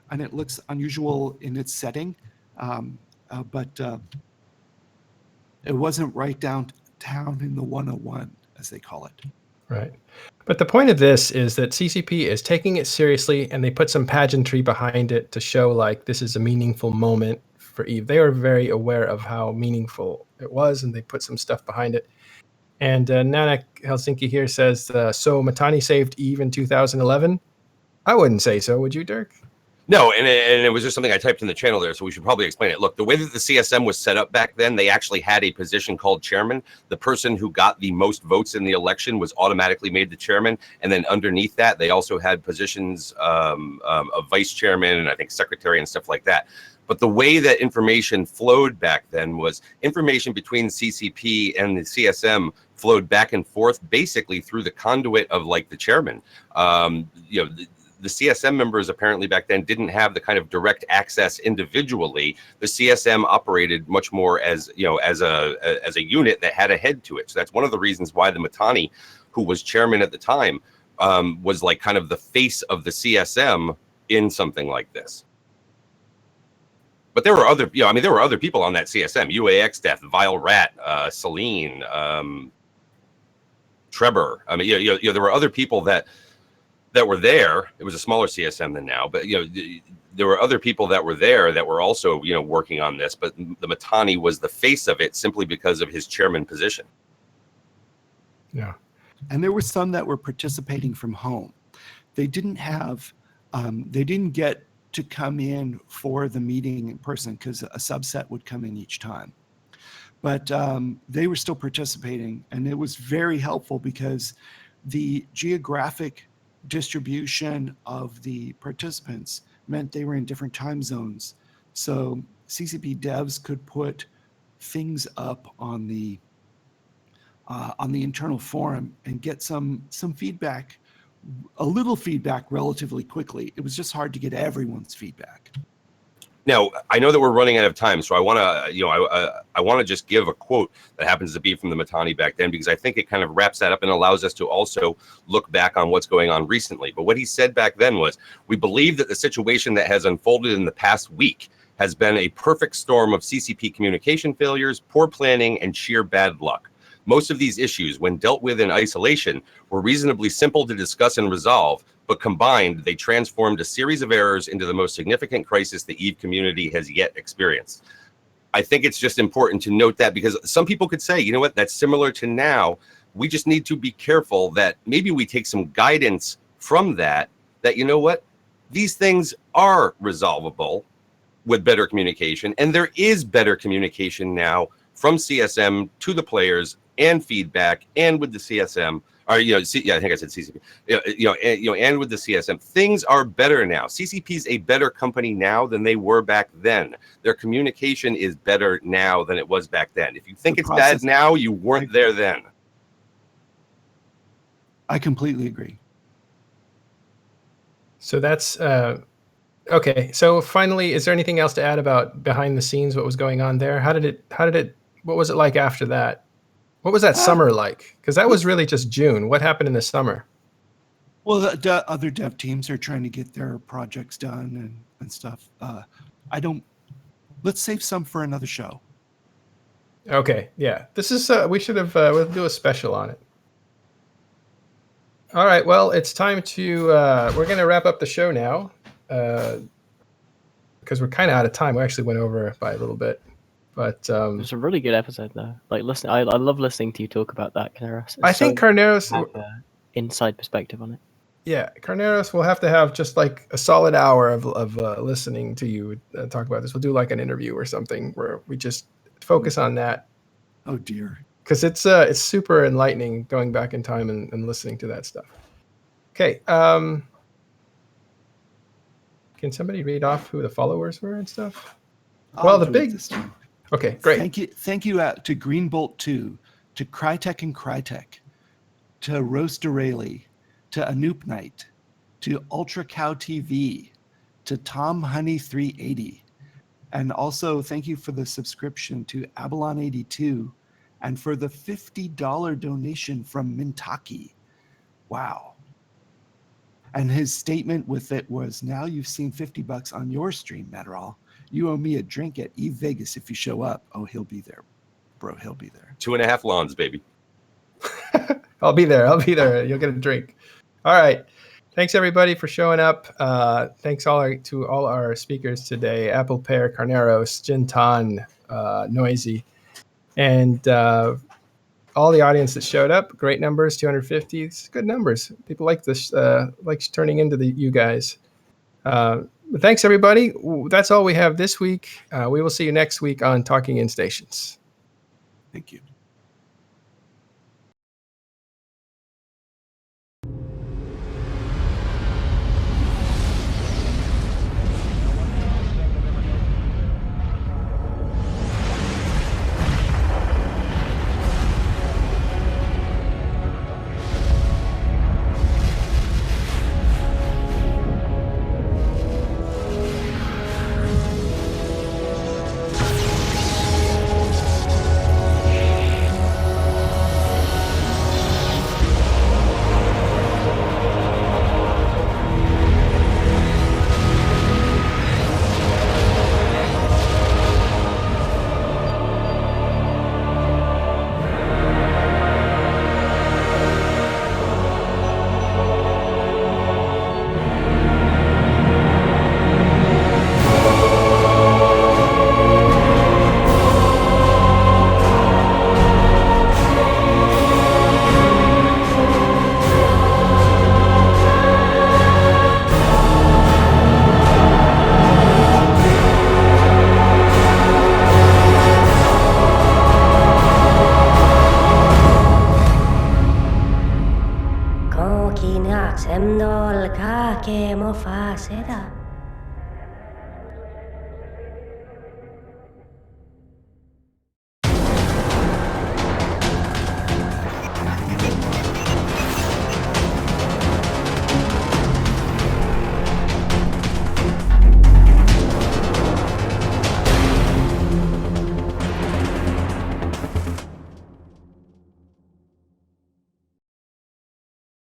and it looks unusual in its setting, but it wasn't right downtown in the 101, as they call it. Right. But the point of this is that CCP is taking it seriously, and they put some pageantry behind it to show like this is a meaningful moment for Eve. They were very aware of how meaningful it was, and they put some stuff behind it. And Nanak Helsinki here says, so Matani saved Eve in 2011? I wouldn't say so. Would you, Dirk? No, and it was just something I typed in the channel there, so we should probably explain it. Look, the way that the CSM was set up back then, they actually had a position called chairman. The person who got the most votes in the election was automatically made the chairman, and then underneath that, they also had positions of vice chairman and I think secretary and stuff like that. But the way that information flowed back then was information between CCP and the CSM flowed back and forth basically through the conduit of like the chairman. The CSM members apparently back then didn't have the kind of direct access individually. The CSM operated much more as a unit that had a head to it. So that's one of the reasons why the Matani, who was chairman at the time, was like kind of the face of the CSM in something like this. But there were other, there were other people on that CSM: UAX Death, Vile Rat, Celine, Trevor. There were other people that that were there. It was a smaller CSM than now, but there were other people that were there that were also working on this. But the Mittani was the face of it simply because of his chairman position. Yeah, and there were some that were participating from home. They didn't have, they didn't get to come in for the meeting in person because a subset would come in each time. But they were still participating, and it was very helpful because the geographic distribution of the participants meant they were in different time zones. So CCP devs could put things up on the internal forum and get some feedback, a little feedback relatively quickly. It was just hard to get everyone's feedback. Now, I know that we're running out of time, so I want to, I want to just give a quote that happens to be from the Mittani back then, because I think it kind of wraps that up and allows us to also look back on what's going on recently. But what he said back then was, "We believe that the situation that has unfolded in the past week has been a perfect storm of CCP communication failures, poor planning, and sheer bad luck. Most of these issues, when dealt with in isolation, were reasonably simple to discuss and resolve, but combined, they transformed a series of errors into the most significant crisis the EVE community has yet experienced." I think it's just important to note that, because some people could say, you know what, that's similar to now. We just need to be careful that maybe we take some guidance from that, you know what, these things are resolvable with better communication. And there is better communication now from CSM to the players, and feedback, and with the CSM, or I think I said CCP, and with the CSM, things are better now. CCP's a better company now than they were back then. Their communication is better now than it was back then. If you think it's bad now, you weren't there then. I completely agree. So that's okay. So finally, is there anything else to add about behind the scenes? What was going on there? What was it like after that? What was that summer like? Because that was really just June. What happened in the summer? Well, the other dev teams are trying to get their projects done and stuff. Let's save some for another show. Okay, yeah. This is, we should have, we'll do a special on it. All right, well, it's time to, we're going to wrap up the show now because we're kind of out of time. We actually went over by a little bit. But it's a really good episode, though. Like, listen, I love listening to you talk about that, Carneros. I think Carneros have an inside perspective on it. Yeah, Carneros will have to have just like a solid hour of listening to you talk about this. We'll do like an interview or something where we just focus on that. Oh dear, because it's super enlightening going back in time and listening to that stuff. Okay, can somebody read off who the followers were and stuff? Well, the big. Okay, great. Thank you to Greenbolt 2, to Crytek and Crytek, to Roast Rayleigh, to Anoop Knight, to Ultra Cow TV, to Tom Honey 380, and also thank you for the subscription to Abalon 82, and for the $50 donation from Mintaki. Wow. And his statement with it was, "Now you've seen $50 on your stream, Matterall. You owe me a drink at EVE Vegas if you show up." Oh, he'll be there. Bro, he'll be there. 2.5 lawns, baby. I'll be there. You'll get a drink. All right. Thanks, everybody, for showing up. Thanks to all our speakers today. Apple Pear, Carneros, Jintan, Noisy, and all the audience that showed up. Great numbers, 250. It's good numbers. People like this, likes turning into you guys. Thanks, everybody. That's all we have this week. We will see you next week on Talking In Stations. Thank you. Them doll ka ke mo fa se da.